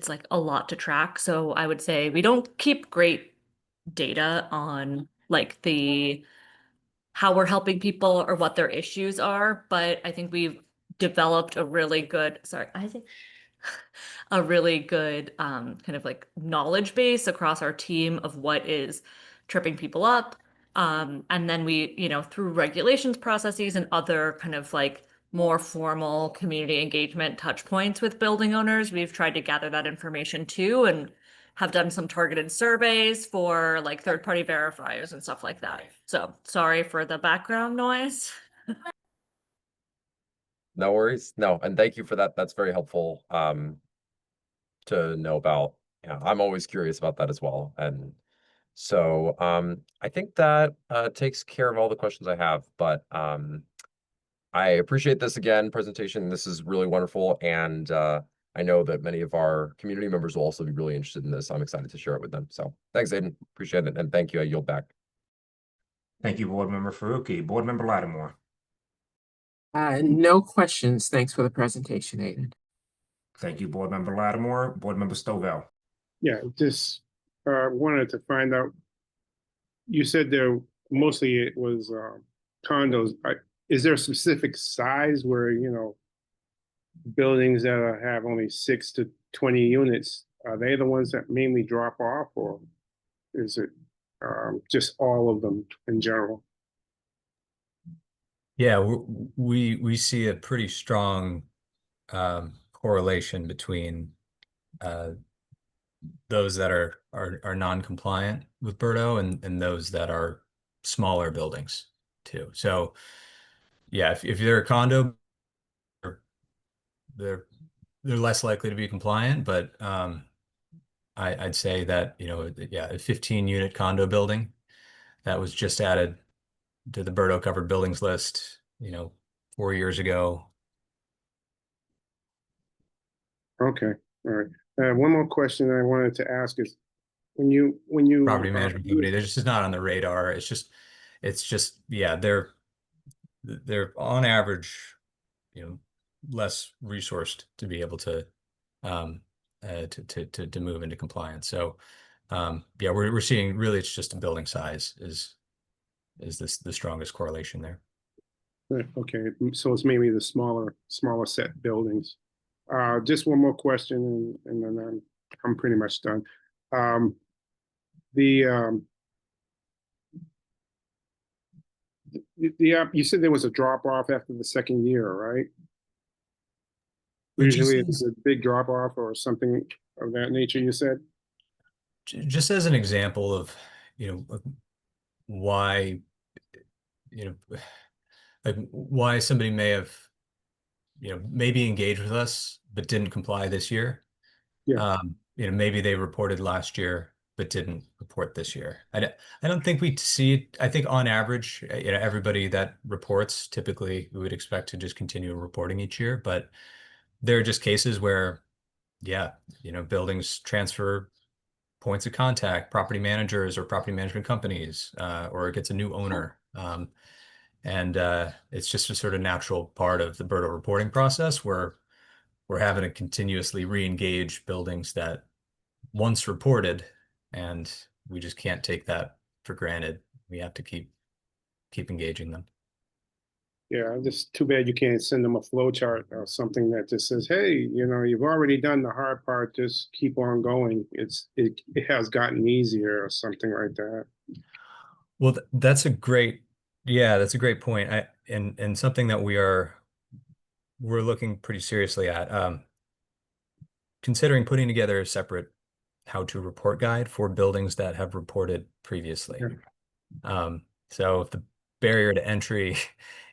like a lot to track. So I would say we don't keep great data on like the how we're helping people or what their issues are, but I think we've developed a really good, sorry, I think a really good kind of like knowledge base across our team of what is tripping people up. And then we, through regulations processes and other kind of like more formal community engagement touch points with building owners, we've tried to gather that information too and have done some targeted surveys for like third-party verifiers and stuff like that. So sorry for the background noise. No worries. No, and thank you for that. That's very helpful to know about. Yeah, I'm always curious about that as well. And so I think that takes care of all the questions I have, but I appreciate this again presentation. This is really wonderful, and I know that many of our community members will also be really interested in this. I'm excited to share it with them. So thanks, Aiden. Appreciate it, and thank you. I yield back. Thank you, Board Member Faruqi. Board Member Lattimore. No questions. Thanks for the presentation, Aiden. Thank you, Board Member Lattimore. Board Member Stovall. Yeah, just wanted to find out. You said there mostly it was condos. Is there a specific size where buildings that have only 6 to 20 units, are they the ones that mainly drop off, or is it just all of them in general? Yeah, we see a pretty strong correlation between those that are non-compliant with BERDO and those that are smaller buildings too. So yeah, if they're a condo, they're less likely to be compliant, but I'd say that, yeah, a 15-unit condo building that was just added to the BERDO covered buildings list, 4 years ago. Okay, all right. One more question I wanted to ask is when you Property management company, they're just not on the radar. It's just yeah, they're on average, less resourced to be able to to move into compliance. So yeah, we're seeing really it's just a building size is this the strongest correlation there. Okay, so it's mainly the smaller set buildings. Just one more question, and then I'm pretty much done. The you said there was a drop off after the second year, right? Usually it's a big drop off or something of that nature, you said? Just as an example of, why, like why somebody may have, maybe engaged with us, but didn't comply this year. Yeah. Maybe they reported last year, but didn't report this year. I don't think we see it. I think on average, everybody that reports, typically we would expect to just continue reporting each year, but there are just cases where, yeah, buildings transfer points of contact, property managers or property management companies, or it gets a new owner. And it's just a sort of natural part of the BERDO reporting process where we're having to continuously re-engage buildings that once reported, and we just can't take that for granted. We have to keep engaging them. Yeah, just too bad you can't send them a flow chart or something that just says, hey, you've already done the hard part, just keep on going. It has gotten easier or something like that. Well, that's a great, yeah, that's a great point. And something that we're looking pretty seriously at. Considering putting together a separate how-to report guide for buildings that have reported previously. So if the barrier to entry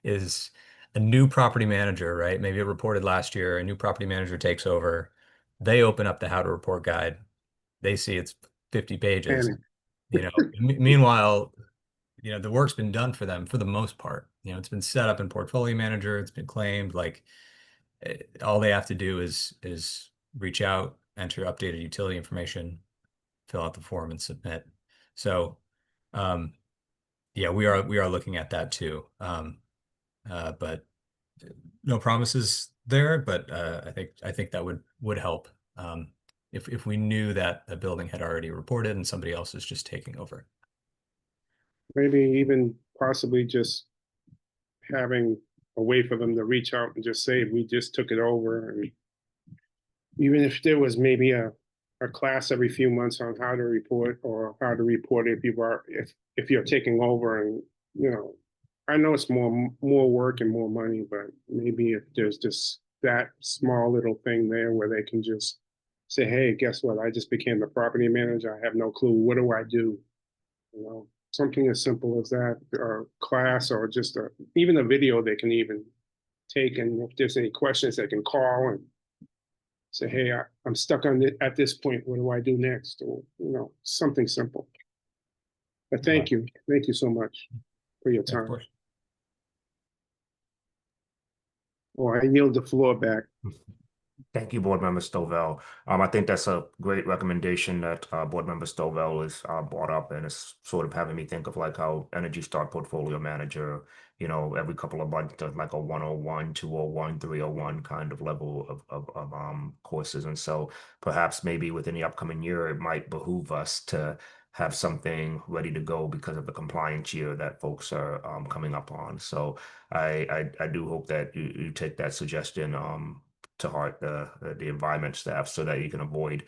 is a new property manager, right? Maybe it reported last year, a new property manager takes over, they open up the how to report guide, they see it's 50 pages. And Meanwhile, the work's been done for them for the most part. It's been set up in Portfolio Manager, it's been claimed, like all they have to do is reach out, enter updated utility information, fill out the form and submit. So yeah, we are looking at that too. But no promises there, but I think that would help if we knew that a building had already reported and somebody else is just taking over. maybe even possibly just having a way for them to reach out and just say, we just took it over. And even if there was maybe a class every few months on how to report or how to report if you're taking over, and I know it's more work and more money, but maybe if there's just that small little thing there where they can just say, hey, guess what, I just became the property manager, I have no clue, what do I do? Something as simple as that, or class, or just even a video they can even take, and if there's any questions they can call and say, hey, I'm stuck at this point, what do I do next? Or something simple. But thank you so much for your time. Of course. Well, I yield the floor back. Thank you, Board Member Stovall. I think that's a great recommendation that Board Member Stovall is brought up, and it's sort of having me think of like how Energy Star Portfolio Manager, every couple of months does like a 101, 201, 301 kind of level of courses. And so perhaps maybe within the upcoming year, it might behoove us to have something ready to go because of the compliance year that folks are coming up on. So I do hope that you take that suggestion to heart, the environment staff, so that you can avoid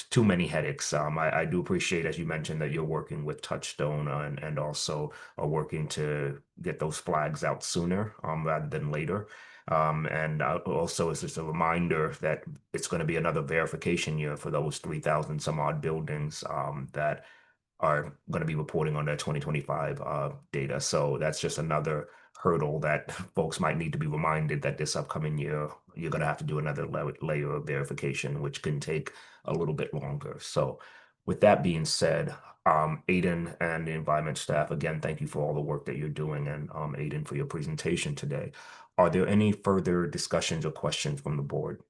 too many headaches. I do appreciate, as you mentioned, that you're working with Touchstone and also are working to get those flags out sooner rather than later. And also, it's just a reminder that it's going to be another verification year for those 3,000 some odd buildings that are going to be reporting on their 2025 data. So that's just another hurdle that folks might need to be reminded that this upcoming year, you're going to have to do another layer of verification, which can take a little bit longer. So with that being said, Aiden and the environment staff, again, thank you for all the work that you're doing, and Aiden, for your presentation today. Are there any further discussions or questions from the board?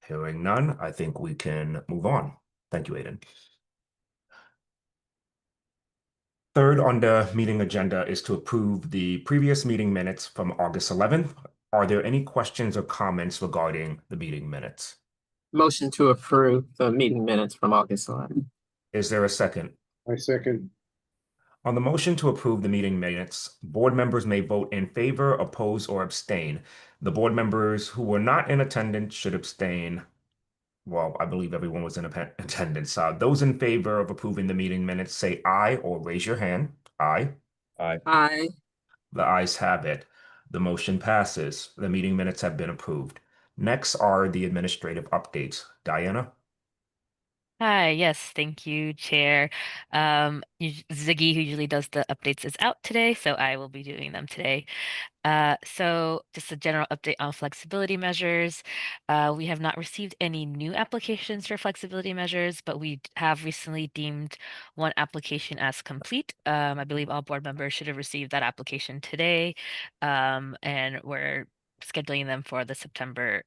Hearing none, I think we can move on. Thank you, Aiden. Third on the meeting agenda is to approve the previous meeting minutes from August 11th. Are there any questions or comments regarding the meeting minutes? Motion to approve the meeting minutes from August 11th. Is there a second? I second. On the motion to approve the meeting minutes, board members may vote in favor, oppose, or abstain. The board members who were not in attendance should abstain. Well, I believe everyone was in attendance. Those in favor of approving the meeting minutes say aye or raise your hand. Aye. Aye. Aye. The ayes have it. The motion passes. The meeting minutes have been approved. Next are the administrative updates. Diana? Hi, yes, thank you, Chair. Ziggy, who usually does the updates, is out today, so I will be doing them today. So just a general update on flexibility measures. We have not received any new applications for flexibility measures, but we have recently deemed one application as complete. I believe all board members should have received that application today, and we're scheduling them for the September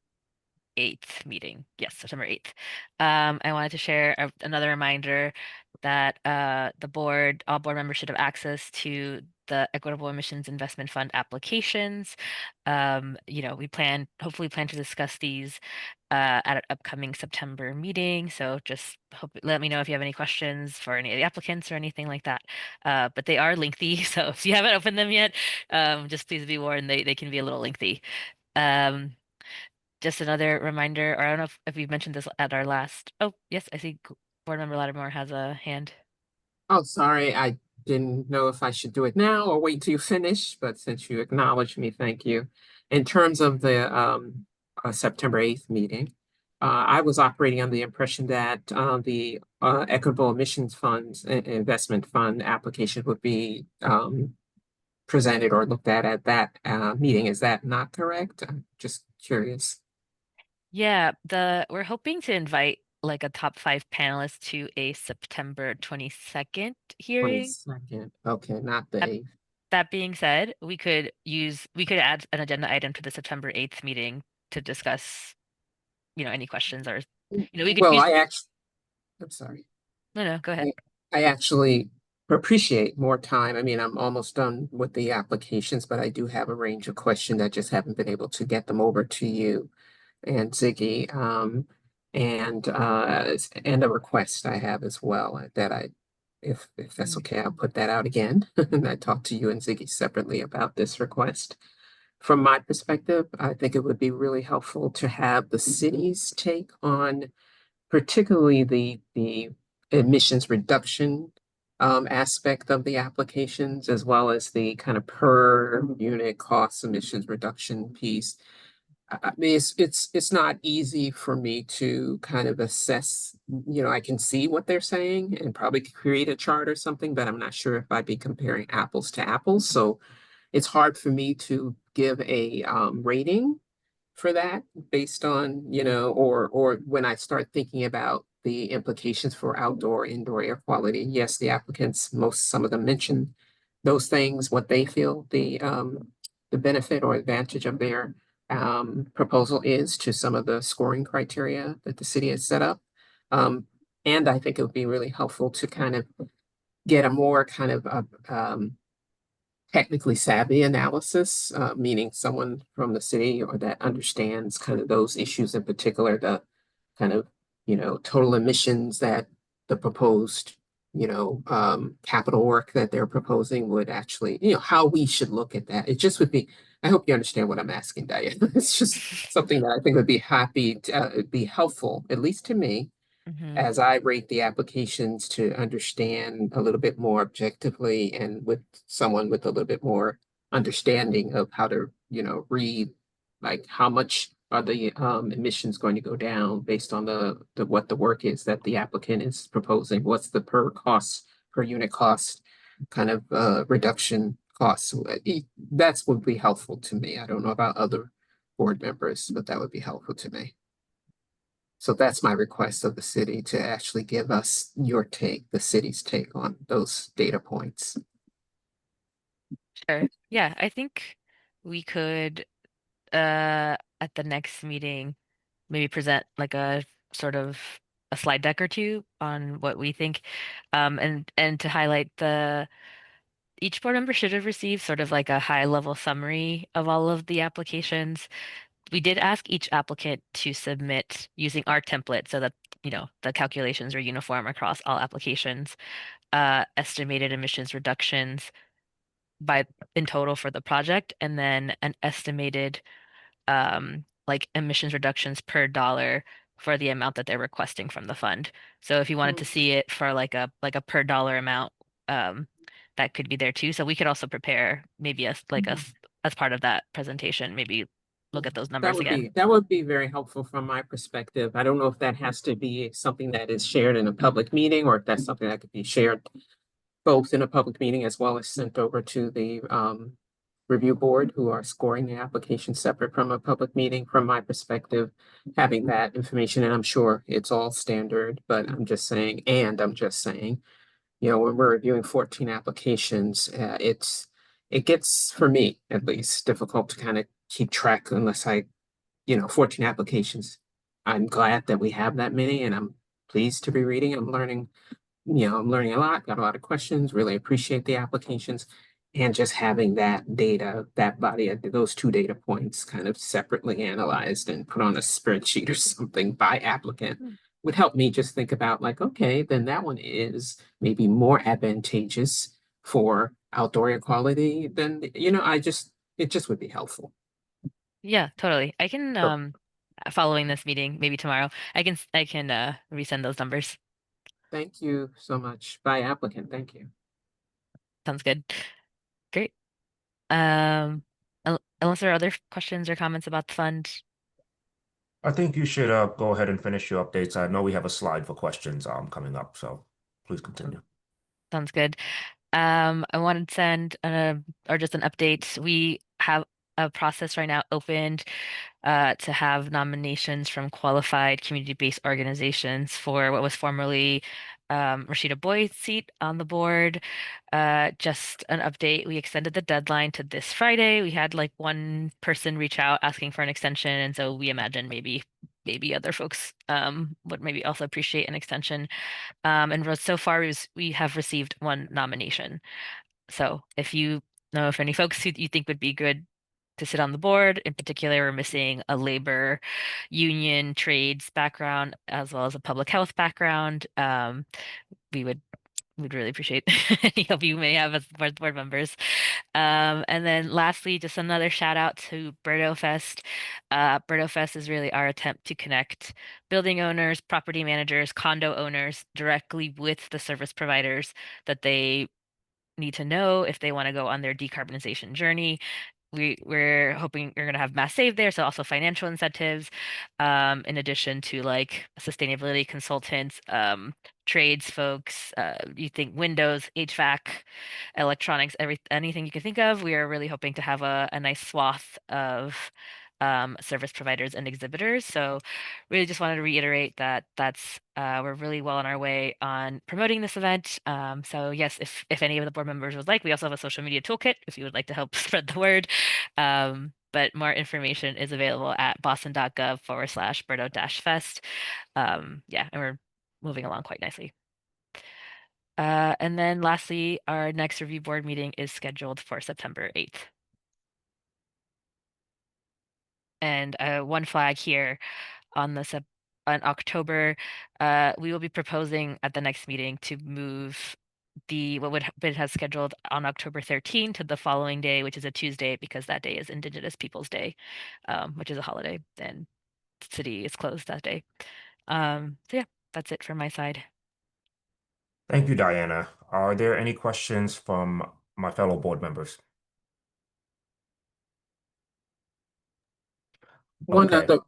8th meeting. Yes, September 8th. I wanted to share another reminder that all board members should have access to the Equitable Emissions Investment Fund applications. We hopefully plan to discuss these at an upcoming September meeting. So just let me know if you have any questions for any of the applicants or anything like that. But they are lengthy, so if you haven't opened them yet, just please be warned, they can be a little lengthy. Um, just another reminder, or I don't know if we've mentioned this at our last. Oh, yes, I see Board Member Lattimore has a hand. Oh, sorry, I didn't know if I should do it now or wait till you finish, but since you acknowledged me, thank you. In terms of the September 8th meeting, I was operating on the impression that the Equitable Emissions Funds Investment Fund application would be presented or looked at that meeting. Is that not correct? I'm just curious. Yeah, we're hoping to invite like a top 5 panelists to a September 22nd hearing. 22nd. Okay, not the That, 8th. that being said, we could add an agenda item to the September 8th meeting to discuss, any questions or, we could Well, use, I'm sorry. no, go ahead. I actually appreciate more time. I mean, I'm almost done with the applications, but I do have a range of questions. I just haven't been able to get them over to you and Ziggy. And a request I have as well that if that's okay, I'll put that out again. And I talked to you and Ziggy separately about this request. From my perspective, I think it would be really helpful to have the city's take on particularly the emissions reduction aspect of the applications, as well as the kind of per unit cost emissions reduction piece. I mean, it's not easy for me to kind of assess, I can see what they're saying and probably create a chart or something, but I'm not sure if I'd be comparing apples to apples. So it's hard for me to give a rating for that based on, or when I start thinking about the implications for outdoor, indoor air quality. Yes, the applicants, some of them mention those things, what they feel the benefit or advantage of their proposal is to some of the scoring criteria that the city has set up. And I think it would be really helpful to kind of get a more kind of technically savvy analysis, meaning someone from the city or that understands kind of those issues in particular, the kind of, total emissions that the proposed, capital work that they're proposing would actually, how we should look at that. It just would be, I hope you understand what I'm asking, Diane. It's just something that I think would be helpful, at least to me, Mhm. as I rate the applications to understand a little bit more objectively and with someone with a little bit more understanding of how to, read like how much are the emissions going to go down based on the what the work is that the applicant is proposing, what's the per unit cost kind of reduction costs. That's would be helpful to me. I don't know about other board members, but that would be helpful to me. So that's my request of the city to actually give us your take, the city's take on those data points. Sure. Yeah, I think we could at the next meeting maybe present like a sort of a slide deck or two on what we think, and to highlight each board member should have received sort of like a high level summary of all of the applications. We did ask each applicant to submit using our template so that the calculations are uniform across all applications, estimated emissions reductions in total for the project, and then an estimated like emissions reductions per dollar for the amount that they're requesting from the fund. So if you wanted to see it for like a per dollar amount, that could be there too. So we could also prepare maybe as part of that presentation, maybe look at those numbers again. That would be very helpful from my perspective. I don't know if that has to be something that is shared in a public meeting or if that's something that could be shared both in a public meeting as well as sent over to the review board who are scoring the application separate from a public meeting. From my perspective, having that information, and I'm sure it's all standard, but I'm just saying, when we're reviewing 14 applications, it gets, for me at least, difficult to kind of keep track unless 14 applications. I'm glad that we have that many and I'm pleased to be reading. I'm learning a lot, got a lot of questions, really appreciate the applications. And just having that data, that body, those two data points kind of separately analyzed and put on a spreadsheet or something by applicant would help me just think about like, okay, then that one is maybe more advantageous for outdoor air quality than, it just would be helpful. Yeah, totally. I can Sure. following this meeting, maybe tomorrow, I can resend those numbers. Thank you so much. By applicant, thank you. Sounds good. Great. Unless there are other questions or comments about the fund. I think you should go ahead and finish your updates. I know we have a slide for questions coming up, so please continue. Sounds good. I wanted to send or just an update. We have a process right now opened to have nominations from qualified community-based organizations for what was formerly Rashida Boyd's seat on the board. Just an update. We extended the deadline to this Friday. We had like one person reach out asking for an extension, and so we imagine maybe other folks would maybe also appreciate an extension. And so far we have received one nomination. So if you know if any folks who you think would be good to sit on the board, in particular, we're missing a labor union trades background as well as a public health background. We would we'd really appreciate any help you may have as board members. And then lastly, just another shout out to BERDO Fest. BERDO Fest is really our attempt to connect building owners, property managers, condo owners directly with the service providers that they need to know if they want to go on their decarbonization journey. We're hoping you're going to have mass save there, so also financial incentives, in addition to like sustainability consultants, trades folks, you think windows, HVAC, electronics, anything you can think of. We are really hoping to have a nice swath of service providers and exhibitors. So really just wanted to reiterate that we're really well on our way on promoting this event. So yes, if any of the board members would like, we also have a social media toolkit if you would like to help spread the word. But more information is available at boston.gov/BERDO-fest. Yeah, and we're moving along quite nicely. And then lastly, our next review board meeting is scheduled for September 8th. And one flag here on on October, we will be proposing at the next meeting to move what would been has scheduled on October 13 to the following day, which is a Tuesday, because that day is Indigenous Peoples Day, which is a holiday, and the city is closed that day. So yeah, that's it from my side. Thank you, Diana. Are there any questions from my fellow board members? One Okay. other,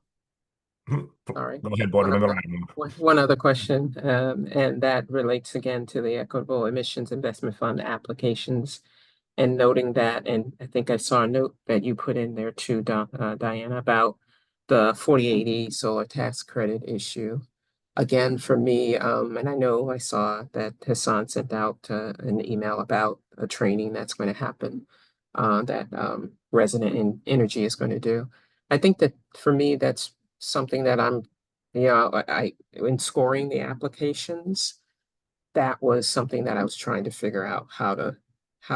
Go sorry. ahead, board member Ryan. One other question, and that relates again to the Equitable Emissions Investment Fund applications. And noting that, and I think I saw a note that you put in there too, Diana, about the 4080 solar tax credit issue. Again, for me, and I know I saw that Hassan sent out an email about a training that's going to happen that Resident Energy is going to do. I think that for me, that's something that in scoring the applications, that was something that I was trying to figure out how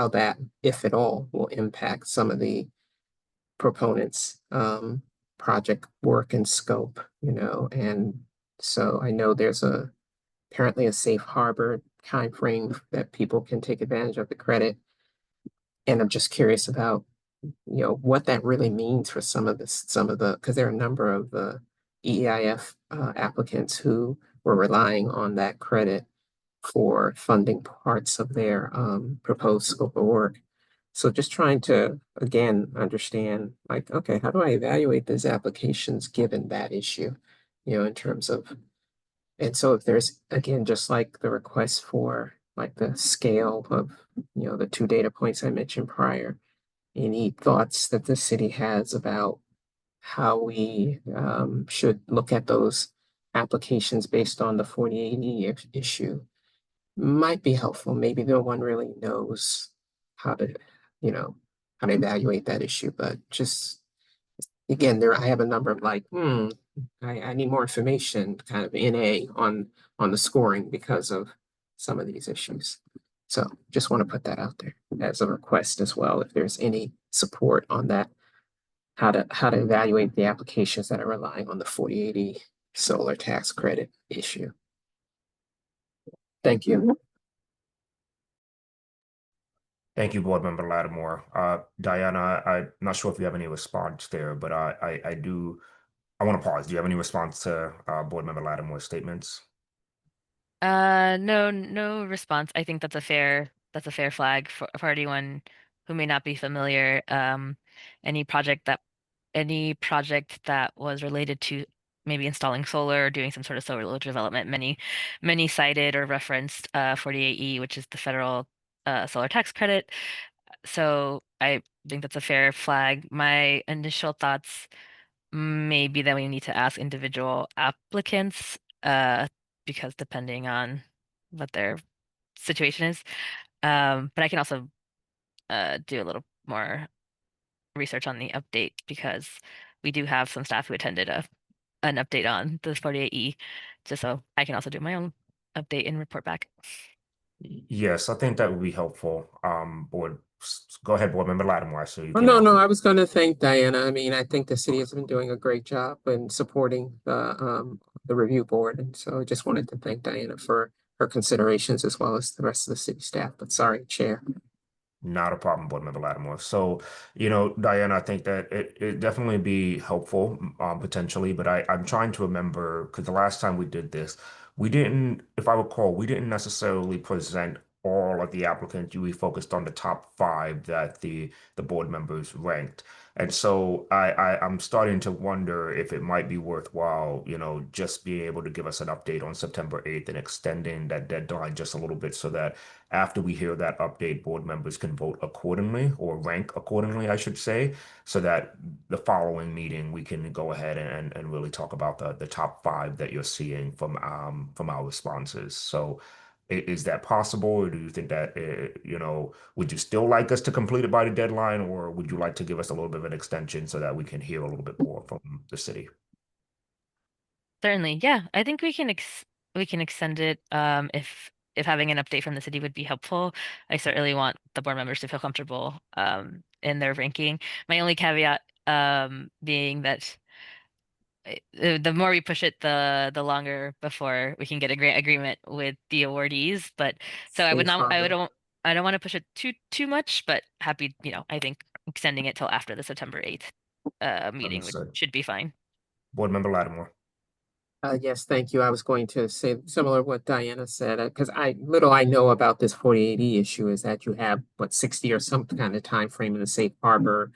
that, if at all, will impact some of the proponents' project work and scope, and so I know there's apparently a safe harbor timeframe that people can take advantage of the credit. And I'm just curious about, what that really means for some of the, because there are a number of the EEIF applicants who were relying on that credit for funding parts of their proposed scope of work. So just trying to, again, understand, like, okay, how do I evaluate these applications given that issue, in terms of, and so if there's, again, just like the request for like the scale of, the two data points I mentioned prior, any thoughts that the city has about how we should look at those applications based on the 4080 issue might be helpful. Maybe no one really knows how to, how to evaluate that issue, but just again, I have a number of like, I need more information kind of NA on the scoring because of some of these issues. So just want to put that out there as a request as well, if there's any support on that, how to evaluate the applications that are relying on the 4080 solar tax credit issue. Thank you. Thank you, Board Member Lattimore. Diana, I'm not sure if you have any response there, but I want to pause. Do you have any response to Board Member Lattimore's statements? No response. I think that's a fair flag for anyone who may not be familiar. Any project that any project that was related to maybe installing solar or doing some sort of solar development, many cited or referenced 48E, which is the federal solar tax credit. So I think that's a fair flag. My initial thoughts may be that we need to ask individual applicants, because depending on what their situation is. But I can also do a little more research on the update because we do have some staff who attended an update on the 48E, just so I can also do my own update and report back. Yes, I think that would be helpful. Go ahead, Board Member Lattimore. So you Oh, came off. no, I was going to thank Diana. I mean, I think the city has been doing a great job in supporting the review board. And so I just wanted to thank Diana for her considerations as well as the rest of the city staff. But sorry, Chair. Not a problem, Board Member Lattimore. So, Diana, I think that it definitely be helpful, potentially, but I'm trying to remember because the last time we did this, we didn't, if I recall, we didn't necessarily present all of the applicants. We focused on the top five that the board members ranked. And so I'm starting to wonder if it might be worthwhile, just being able to give us an update on September 8th and extending that deadline just a little bit so that after we hear that update, board members can vote accordingly or rank accordingly, I should say, so that the following meeting we can go ahead and really talk about the top five that you're seeing from our responses. So is that possible, or do you think that would you still like us to complete it by the deadline, or would you like to give us a little bit of an extension so that we can hear a little bit more from the city? Certainly, yeah. I think we can extend it if having an update from the city would be helpful. I certainly want the board members to feel comfortable in their ranking. My only caveat being that the more we push it, the longer before we can get a great agreement with the awardees. But so I would Safe not harbor. I don't want to push it too much, but happy, I think extending it till after the September 8th meeting Understood. should be fine. Board Member Lattimore. Yes, thank you. I was going to say similar what Diana said, because I know about this 4080 issue is that you have, 60 or some kind of time frame in the safe harbor,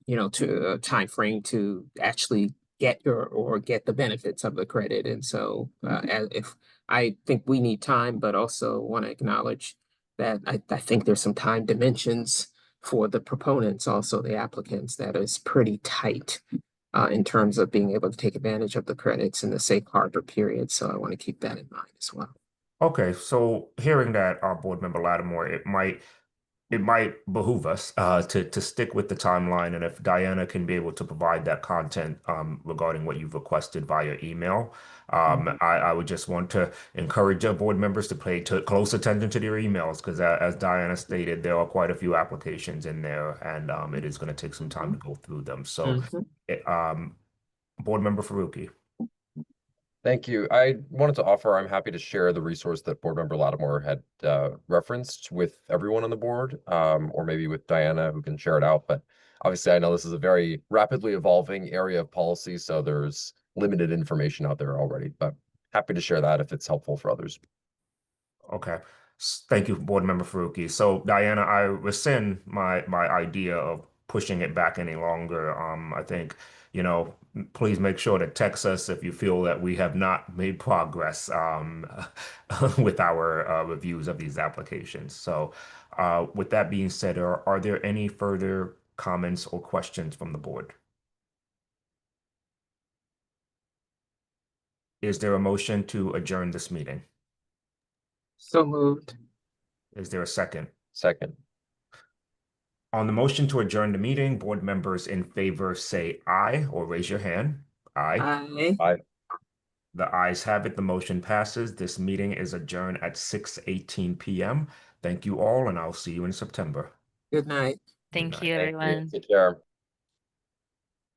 to a time frame to actually get the benefits of the credit. And so if I think we need time, but also want to acknowledge that I think there's some time dimensions for the proponents, also the applicants, that is pretty tight in terms of being able to take advantage of the credits in the safe harbor period. So I want to keep that in mind as well. Okay, so hearing that, Board Member Lattimore, it might behoove us to stick with the timeline, and if Diana can be able to provide that content regarding what you've requested via email, I would just want to encourage our board members to pay close attention to their emails because, as Diana stated, there are quite a few applications in there, and it is going to take some time to go through them. So, Board Member Faruqi. Thank you. I wanted to offer, I'm happy to share the resource that Board Member Lattimore had referenced with everyone on the board, or maybe with Diana, who can share it out. But obviously, I know this is a very rapidly evolving area of policy, so there's limited information out there already, but happy to share that if it's helpful for others. Okay. Thank you, Board Member Faruqi. So, Diana, I rescind my idea of pushing it back any longer. I think, please make sure to text us if you feel that we have not made progress with our reviews of these applications. So, with that being said, are there any further comments or questions from the board? Is there a motion to adjourn this meeting? So moved. Is there a second? Second. On the motion to adjourn the meeting, board members in favor say aye or raise your hand. Aye. Aye. Aye. The ayes have it. The motion passes. This meeting is adjourned at 6:18 p.m. Thank you all, and I'll see you in September. Good night. Thank night. you, Thank you. everyone. Take care.